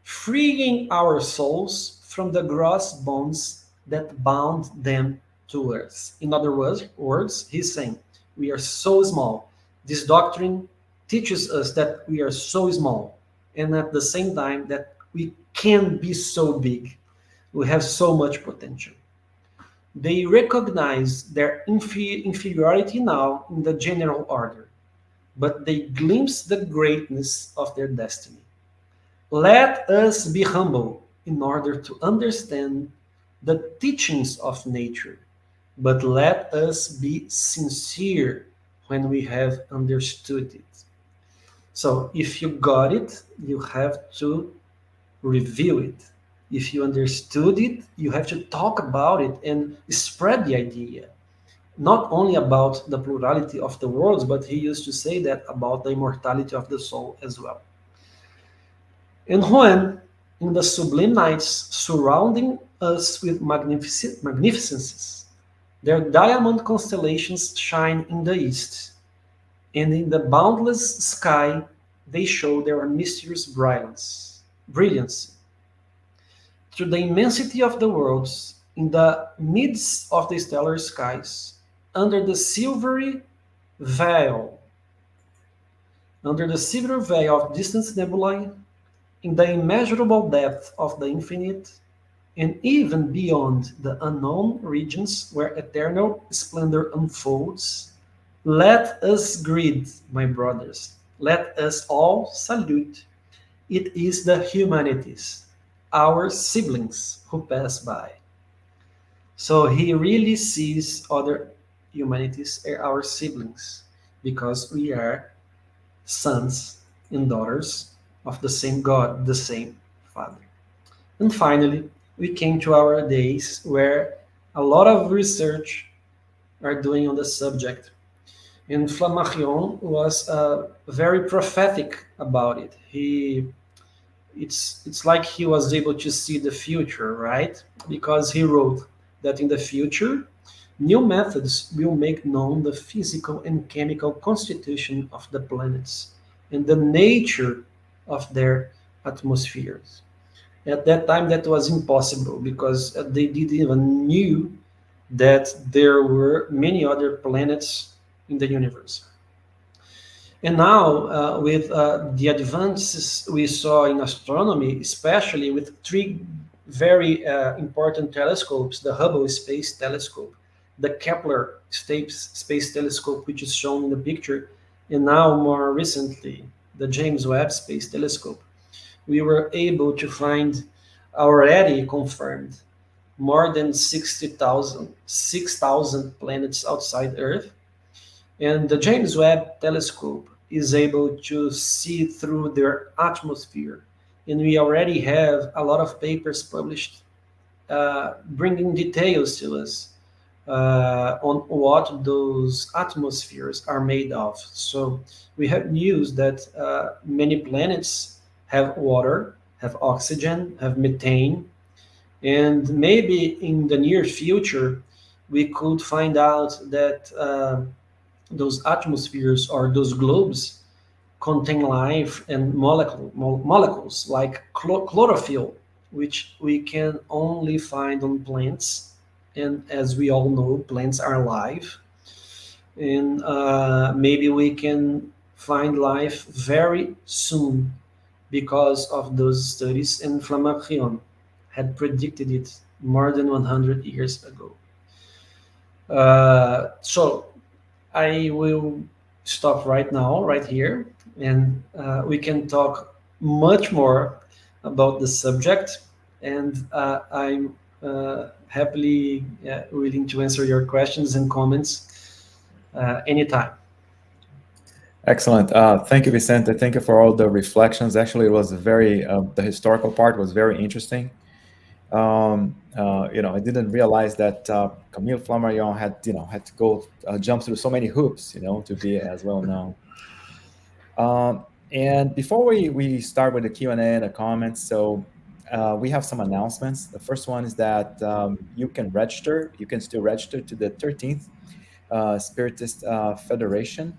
freeing our souls from the gross bonds that bound them to earth. In other words, he's saying, we are so small. This doctrine teaches us that we are so small, and at the same time, that we can be so big. We have so much potential. They recognize their inferiority now in the general order, but they glimpse the greatness of their destiny. Let us be humble in order to understand the teachings of nature, but let us be sincere when we have understood it. So, if you got it, you have to review it. If you understood it, you have to talk about it and spread the idea. Not only about the plurality of the worlds, but he used to say that about the immortality of the soul as well. And when, in the sublime nights surrounding us with magnificences, their diamond constellations shine in the east, and in the boundless sky they show their mysterious brilliance. Through the immensity of the worlds, in the midst of the stellar skies, under the silvery veil, under the silver veil of distant nebulae, in the immeasurable depth of the infinite, and even beyond the unknown regions where eternal splendor unfolds, let us greet, my brothers. Let us all salute. It is the humanities, our siblings who pass by. So he really sees other humanities as our siblings because we are sons and daughters of the same God, the same Father. And finally, we came to our days where a lot of research are doing on the subject. And Flammarion was very prophetic about it. It's like he was able to see the future, right? Because he wrote that in the future, new methods will make known the physical and chemical constitution of the planets and the nature of their atmospheres. At that time, that was impossible because they didn't even knew that there were many other planets in the universe. And now, with the advances we saw in astronomy, especially with three very important telescopes, the Hubble Space Telescope, the Kepler Space Telescope, which is shown in the picture, and now more recently, the James Webb Space Telescope, we were able to find already confirmed more than 6,000 planets outside Earth. And the James Webb Telescope is able to see through their atmosphere. And we already have a lot of papers published bringing details to us on what those atmospheres are made of. So we have news that many planets have water, have oxygen, have methane, and maybe in the near future we could find out that those atmospheres or those globes contain life and molecules like chlorophyll, which we can only find on plants. And as we all know, plants are alive. And maybe we can find life very soon because of those studies. And Flammarion had predicted it more than 100 years ago. So I will stop right now, right here, and we can talk much more about the subject. And I'm happily willing to answer your questions and comments anytime. Excellent. Thank you, Vicente. Thank you for all the reflections. Actually, it was a very the historical part was very interesting. I didn't realize that Camille Flammarion had had to go jump through so many hoops, to be as well known. And before we start with the Q and A and the comments, so we have some announcements. The first one is that you can register. You can still register to the 13th Spiritist Federation.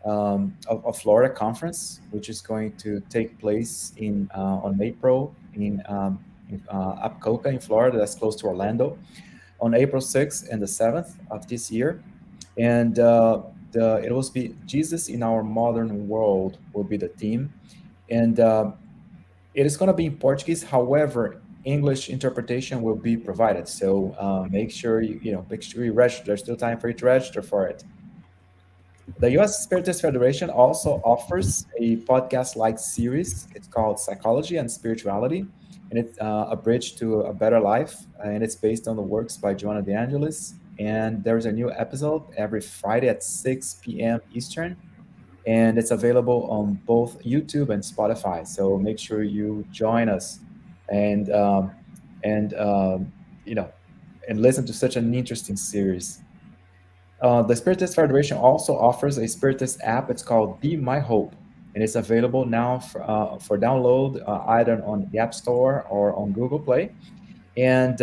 of Florida conference, which is going to take place in on April in Apcoca in Florida. That's close to Orlando, on April 6th and the 7th of this year. And it will be Jesus in Our Modern World will be the theme. And it is going to be in Portuguese. However, English interpretation will be provided. So make sure make sure you register. There's still time for you to register for it. The U.S. Spiritist Federation also offers a podcast-like series. It's called Psychology and Spirituality, and it's a bridge to a better life. And it's based on the works by Joanna De Angelis. And there's a new episode every Friday at 6 p.m. Eastern, and it's available on both YouTube and Spotify. So make sure you join us and and you know and listen to such an interesting series. The Spiritist Federation also offers a Spiritist app. It's called Be My Hope, and it's available now for download either on the App Store or on Google Play. And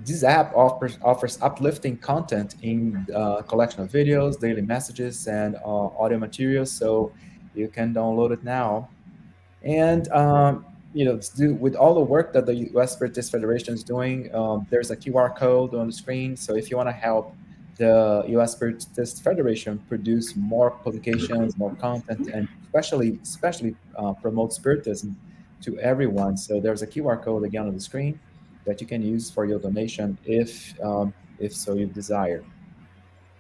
this app offers uplifting content in a collection of videos, daily messages, and audio materials. So you can download it now. And with all the work that the U.S. Spiritist Federation is doing, there's a QR code on the screen. So if you want to help the U.S. Spiritist Federation produce more publications, more content, and especially promote Spiritism to everyone, so there's a QR code again on the screen that you can use for your donation if so you desire.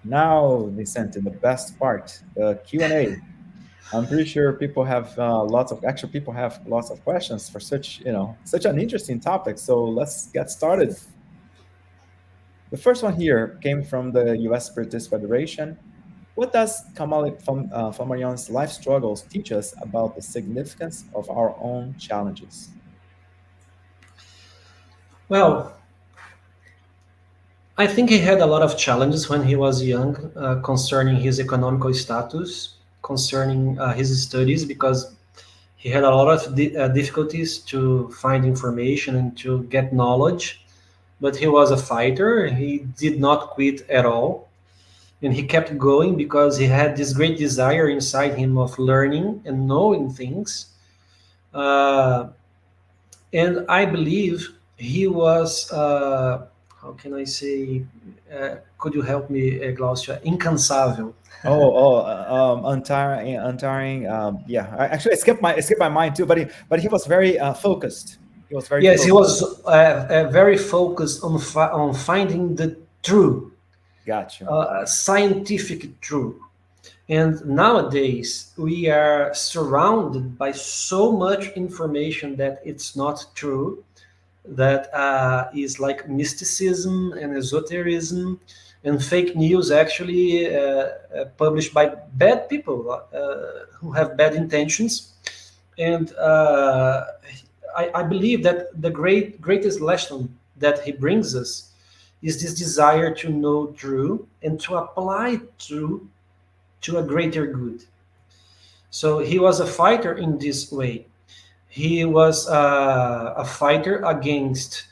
Now, Vicente, the best part, the Q&A. I'm pretty sure people have lots of questions for such an interesting topic. So let's get started. The first one here came from the U.S. Spiritist Federation. What does Kamali Flammarion's life struggles teach us about the significance of our own challenges? Well, I think he had a lot of challenges when he was young concerning his economical status, concerning his studies, because he had a lot of difficulties to find information and to get knowledge. But he was a fighter. He did not quit at all. And he kept going because he had this great desire inside him of learning and knowing things. Uh, and I believe he was, how can I say, could you help me, Glaucia? Incansável. Untiring. Yeah, actually, it skipped my mind too. But he was very focused. He was very Yes, he focused. was very focused on on finding the true, Got you. scientific truth. And nowadays, we are surrounded by so much information that it's not true, that is like mysticism and esotericism and fake news, actually published by bad people who have bad intentions. And I believe that the greatest lesson that he brings us is this desire to know true and to apply true to a greater good. So he was a fighter in this way. He was a fighter against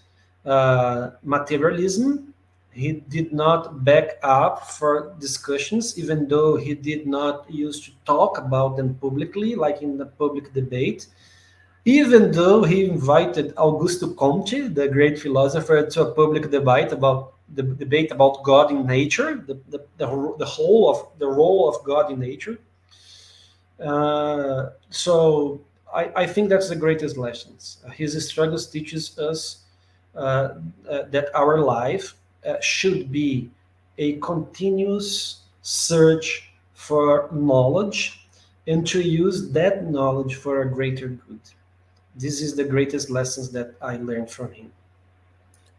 materialism. He did not back up for discussions, even though he did not used to talk about them publicly, like in the public debate. Even though he invited Augusto Comte, the great philosopher, to a public debate about God in nature, the whole of the role of God in nature. So I think that's the greatest lessons. His struggles teaches us that our life should be a continuous search for knowledge and to use that knowledge for a greater good. This is the greatest lessons that I learned from him.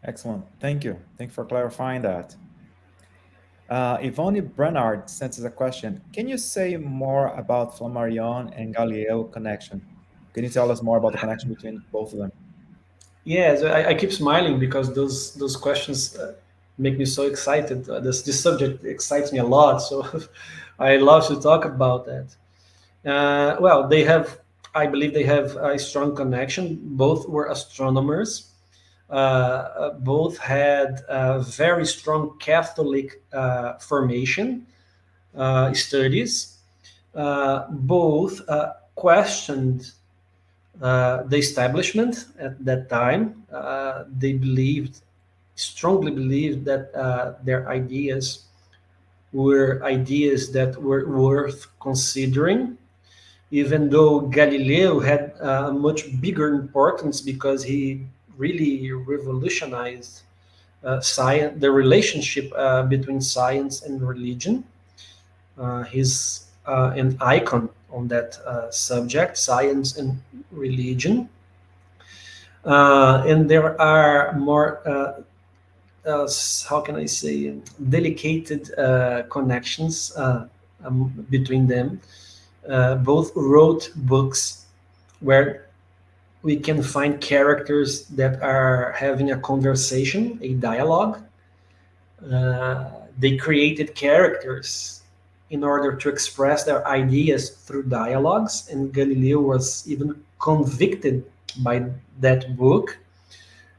Excellent. Thank you. Thank you for clarifying that. Yvonne Bernard sends us a question. Can you say more about Flammarion and Galileo connection? Can you tell us more about the connection between both of them? Yes, I keep smiling because those questions make me so excited. This subject excites me a lot, so I love to talk about that. Well, I believe they have a strong connection. Both were astronomers. Both had a very strong Catholic formation studies. both questioned the establishment at that time. They strongly believed that their ideas were ideas that were worth considering, even though Galileo had a much bigger importance because he really revolutionized science, the relationship between science and religion. He's an icon on that subject, science and religion. And there are more, how can I say, delicate connections between them. Both wrote books where we can find characters that are having a conversation, a dialogue. They created characters in order to express their ideas through dialogues, and Galileo was even convicted by that book.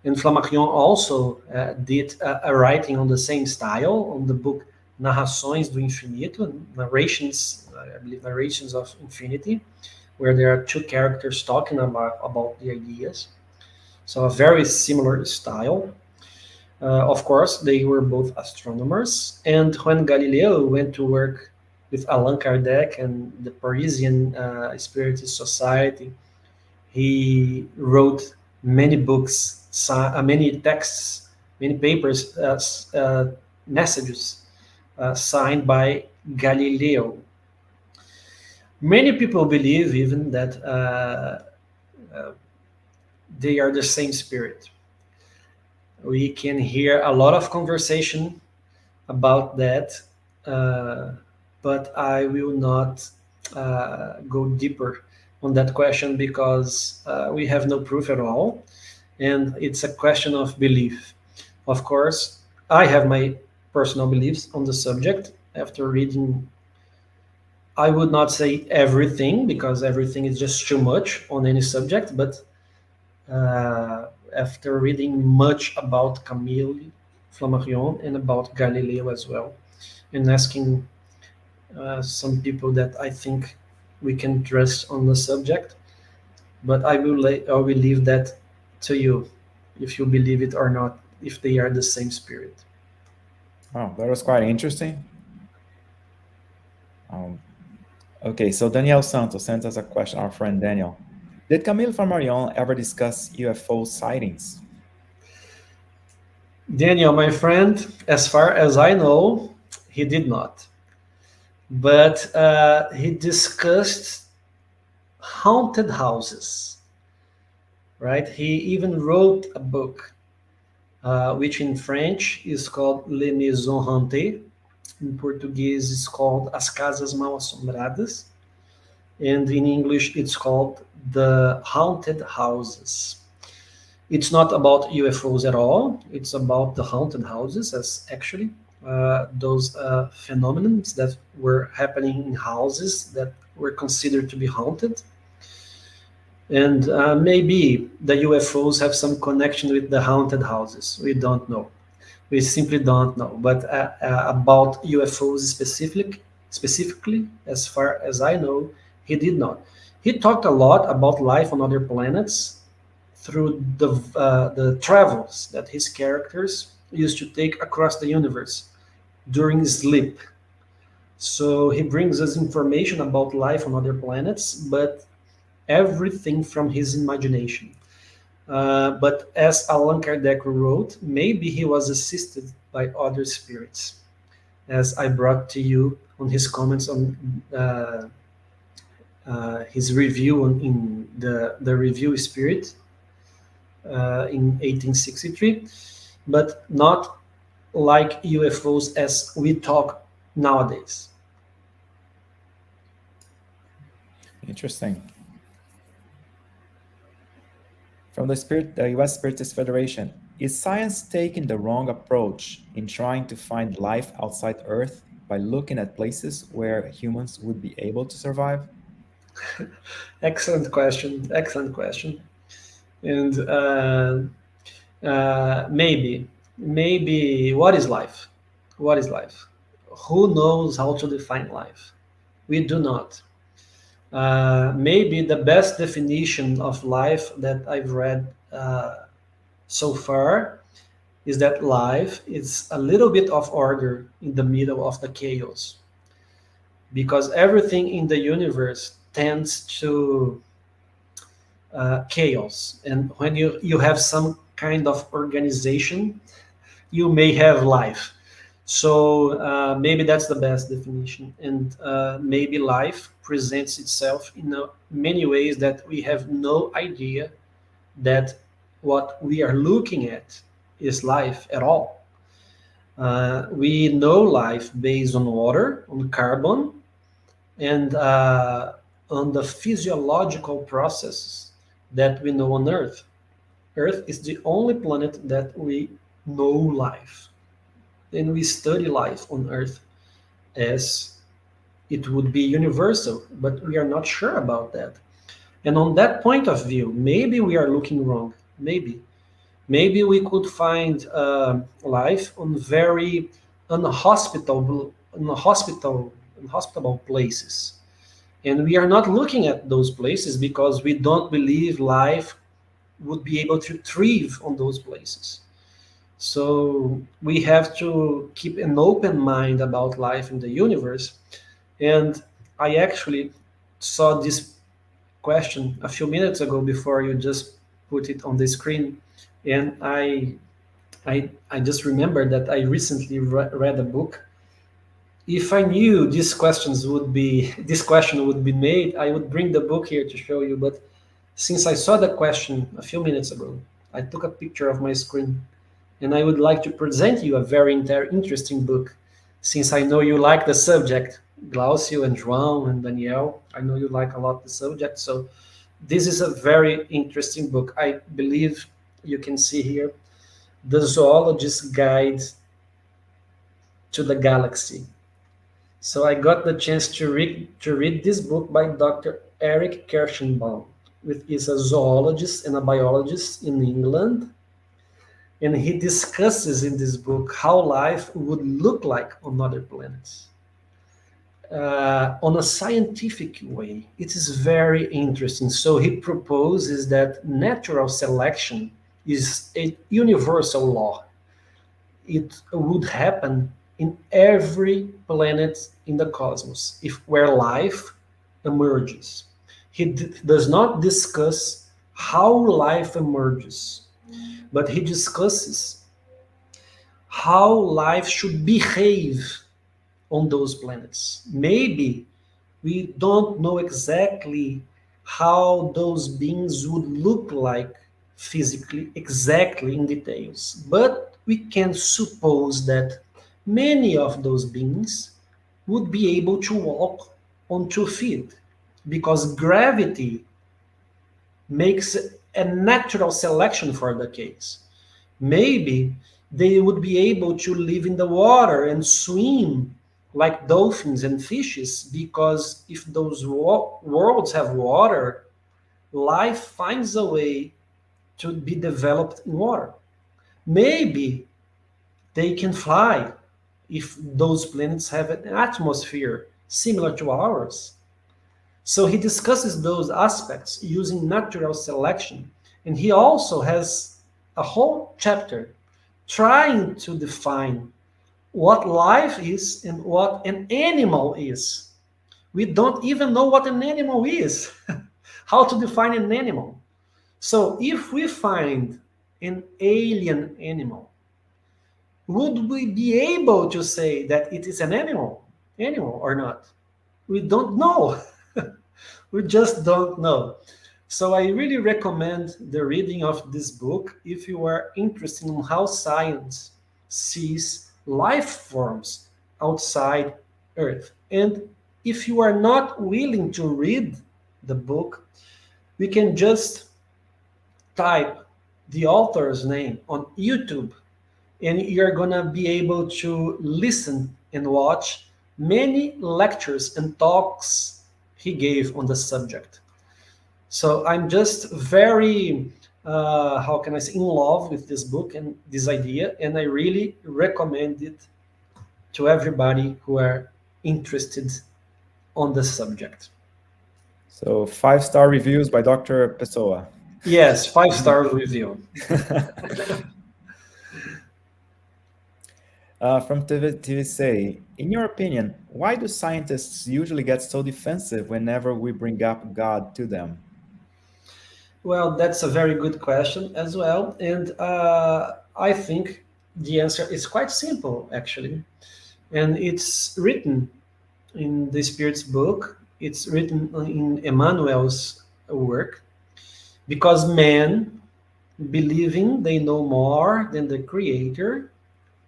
And Flammarion also did a writing on the same style on the book Narrações do Infinito, narrations, I believe, narrations of infinity, where there are two characters talking about the ideas. So a very similar style. Of course, they were both astronomers. And when Galileo went to work with Allan Kardec and the Parisian Spiritist Society, he wrote many books, many texts, many papers, messages signed by Galileo. Many people believe even that they are the same spirit. We can hear a lot of conversation about that, uh, but I will not go deeper on that question because we have no proof at all, and it's a question of belief. Of course, I have my personal beliefs on the subject after reading. I would not say everything because everything is just too much on any subject, but after reading much about Camille Flammarion and about Galileo as well, and asking some people that I think we can trust on the subject. But I will leave that to you, if you believe it or not, if they are the same spirit. Oh, that was quite interesting. Um, okay, so Daniel Santos sent us a question, our friend Daniel. Did Camille Flammarion ever discuss UFO sightings? Daniel, my friend, as far as I know, he did not. But he discussed haunted houses, right? He even wrote a book, which in French is called Les Maisons Hantées. In Portuguese, it's called As Casas Mal Assombradas. And in English, it's called The Haunted Houses. It's not about UFOs at all. It's about the haunted houses, as actually those phenomena that were happening in houses that were considered to be haunted. And maybe the UFOs have some connection with the haunted houses. We don't know. We simply don't know. But about UFOs specifically, as far as I know, he did not. He talked a lot about life on other planets through the travels that his characters used to take across the universe during sleep. So he brings us information about life on other planets, but everything from his imagination. But as Allan Kardec wrote, maybe he was assisted by other spirits, as I brought to you on his comments on his review in the review Spirit in 1863, but not like UFOs as we talk nowadays. Interesting. From the US Spiritist Federation, is science taking the wrong approach in trying to find life outside Earth by looking at places where humans would be able to survive? Excellent question. Excellent question. And maybe what is life? What is life? Who knows how to define life? We do not. Maybe the best definition of life that I've read so far is that life is a little bit of order in the middle of the chaos, because everything in the universe tends to chaos. And when you have some kind of organization, you may have life. So maybe that's the best definition. And maybe life presents itself in many ways that we have no idea that what we are looking at is life at all. We know life based on water, on carbon, and on the physiological processes that we know on Earth. Earth is the only planet that we know life. And we study life on Earth as it would be universal, but we are not sure about that. And on that point of view, maybe we are looking wrong. Maybe. Maybe we could find life on very unhospitable places. And we are not looking at those places because we don't believe life would be able to thrive on those places. So we have to keep an open mind about life in the universe. And I actually saw this question a few minutes ago before you just put it on the screen. And I just remembered that I recently read a book. If I knew this question would be made, I would bring the book here to show you. But since I saw the question a few minutes ago, I took a picture of my screen, and I would like to present you a very interesting book. Since I know you like the subject, Glaucio and João and Daniel, I know you like a lot the subject. So this is a very interesting book. I believe you can see here The Zoologist's Guide to the Galaxy. So I got the chance to read this book by Dr. Eric Kirschenbaum, which is a zoologist and a biologist in England. And he discusses in this book how life would look like on other planets. On a scientific way, it is very interesting. So he proposes that natural selection is a universal law. It would happen in every planet in the cosmos if where life emerges. He does not discuss how life emerges, but he discusses how life should behave on those planets. Maybe we don't know exactly how those beings would look like physically, exactly in details, but we can suppose that many of those beings would be able to walk on 2 feet because gravity makes a natural selection for the case. Maybe they would be able to live in the water and swim like dolphins and fishes because if those worlds have water, life finds a way to be developed in water. Maybe they can fly if those planets have an atmosphere similar to ours. So he discusses those aspects using natural selection. And he also has a whole chapter trying to define what life is and what an animal is. We don't even know what an animal is, how to define an animal. So if we find an alien animal, would we be able to say that it is an animal or not? We don't know. We just don't know. So I really recommend the reading of this book if you are interested in how science sees life forms outside Earth. And if you are not willing to read the book, we can just type the author's name on YouTube and you're gonna be able to listen and watch many lectures and talks he gave on the subject. So I'm just very, how can I say, in love with this book and this idea, and I really recommend it to everybody who are interested on the subject. So 5-star reviews by Dr. Pessoa. Yes, 5 star review. From TV say, in your opinion, why do scientists usually get so defensive whenever we bring up God to them? Well, that's a very good question as well. And I think the answer is quite simple, actually. And it's written in the Spirit's book, it's written in Emmanuel's work, because man, believing they know more than the Creator,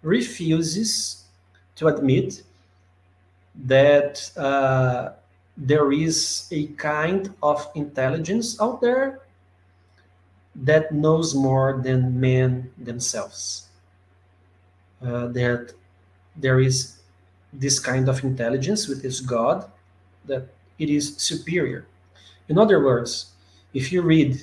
refuses to admit that there is a kind of intelligence out there that knows more than men themselves. That there is this kind of intelligence, which is God, that it is superior. In other words, if you read,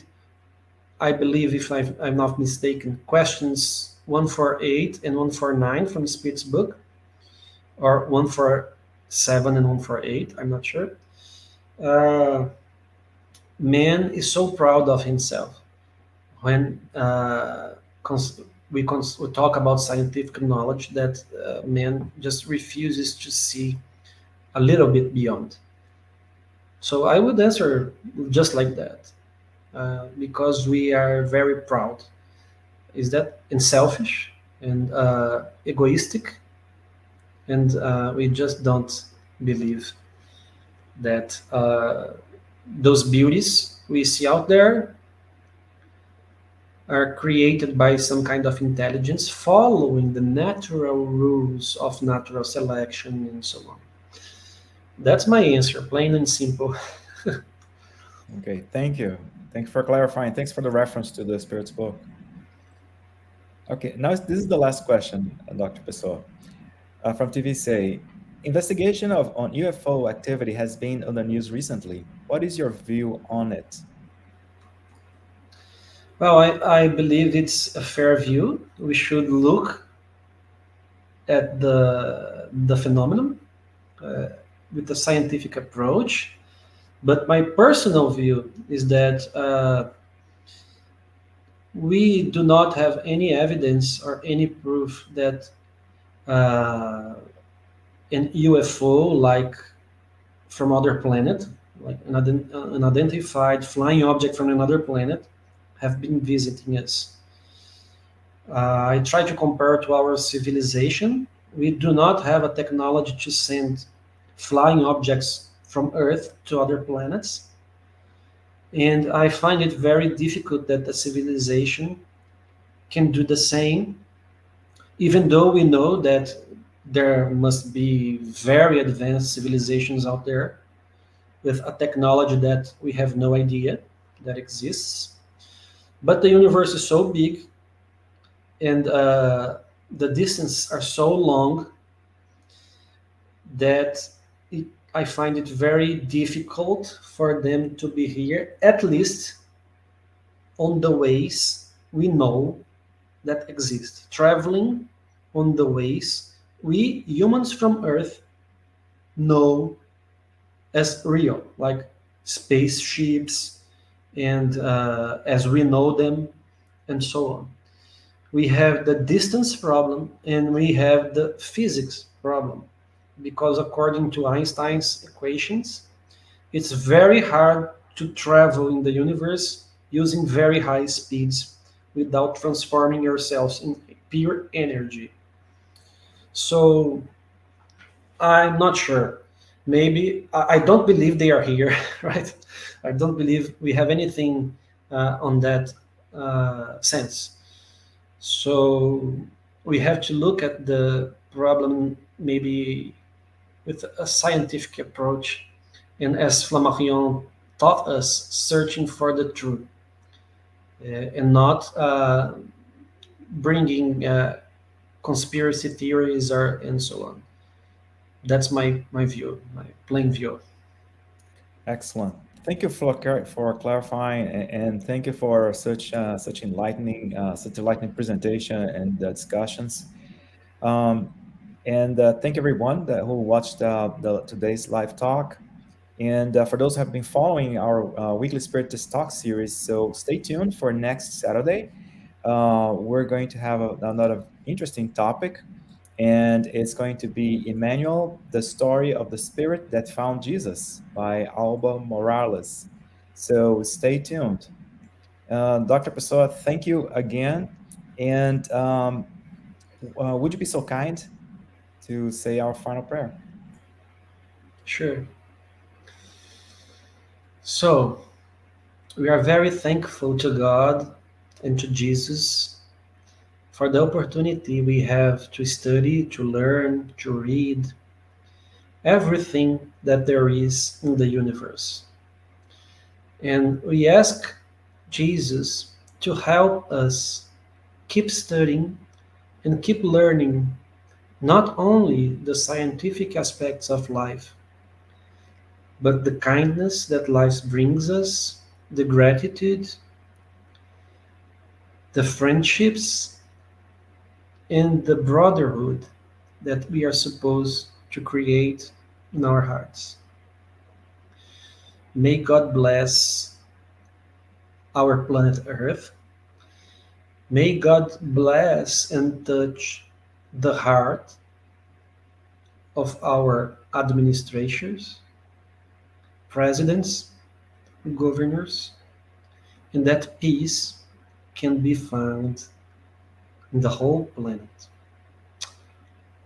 I believe, if I'm not mistaken, questions 148 and 149 from the Spirit's book, or 147 and 148, I'm not sure. Uh, Man is so proud of himself when we talk about scientific knowledge that man just refuses to see a little bit beyond. So I would answer just like that, because we are very proud. Is that and selfish and egoistic, and we just don't believe that those beauties we see out there are created by some kind of intelligence following the natural rules of natural selection and so on. That's my answer, plain and simple. Okay, thank you. Thank you for clarifying. Thanks for the reference to the Spirit's book. Okay, now this is the last question, Dr. Pessoa. From TV say, investigation of on UFO activity has been on the news recently. What is your view on it? Well, I believe it's a fair view. We should look at the phenomenon uh, with a scientific approach. But my personal view is that we do not have any evidence or any proof that uh, an UFO, like from other planet, like an identified flying object from another planet, have been visiting us. I try to compare to our civilization. We do not have a technology to send flying objects from Earth to other planets. And I find it very difficult that the civilization can do the same, even though we know that there must be very advanced civilizations out there with a technology that we have no idea that exists. But the universe is so big, and the distances are so long that I find it very difficult for them to be here, at least on the ways we know that exist. Traveling on the ways we humans from Earth know as real, like spaceships, and as we know them, and so on. We have the distance problem and we have the physics problem, because according to Einstein's equations, it's very hard to travel in the universe using very high speeds without transforming yourselves in pure energy. So I'm not sure. Maybe I don't believe they are here, right? I don't believe we have anything on that sense. So we have to look at the problem maybe with a scientific approach, and as Flammarion taught us, searching for the truth, and not bringing conspiracy theories or and so on. That's my view, my plain view. Excellent. Thank you for clarifying, and thank you for such enlightening presentation and discussions. And thank everyone who watched today's live talk. And for those who have been following our weekly Spiritist Talk series, so stay tuned for next Saturday. We're going to have another interesting topic, and it's going to be Emmanuel, the story of the spirit that found Jesus by Alba Morales. So stay tuned. Dr. Pessoa, thank you again. And would you be so kind to say our final prayer? Sure. So, we are very thankful to God and to Jesus for the opportunity we have to study, to learn, to read everything that there is in the universe. And we ask Jesus to help us keep studying and keep learning not only the scientific aspects of life, but the kindness that life brings us, the gratitude, the friendships, and the brotherhood that we are supposed to create in our hearts. May God bless our planet Earth. May God bless and touch the heart of our administrators, presidents, governors, and that peace can be found in the whole planet.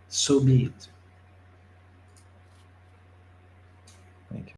So be it. Thank you.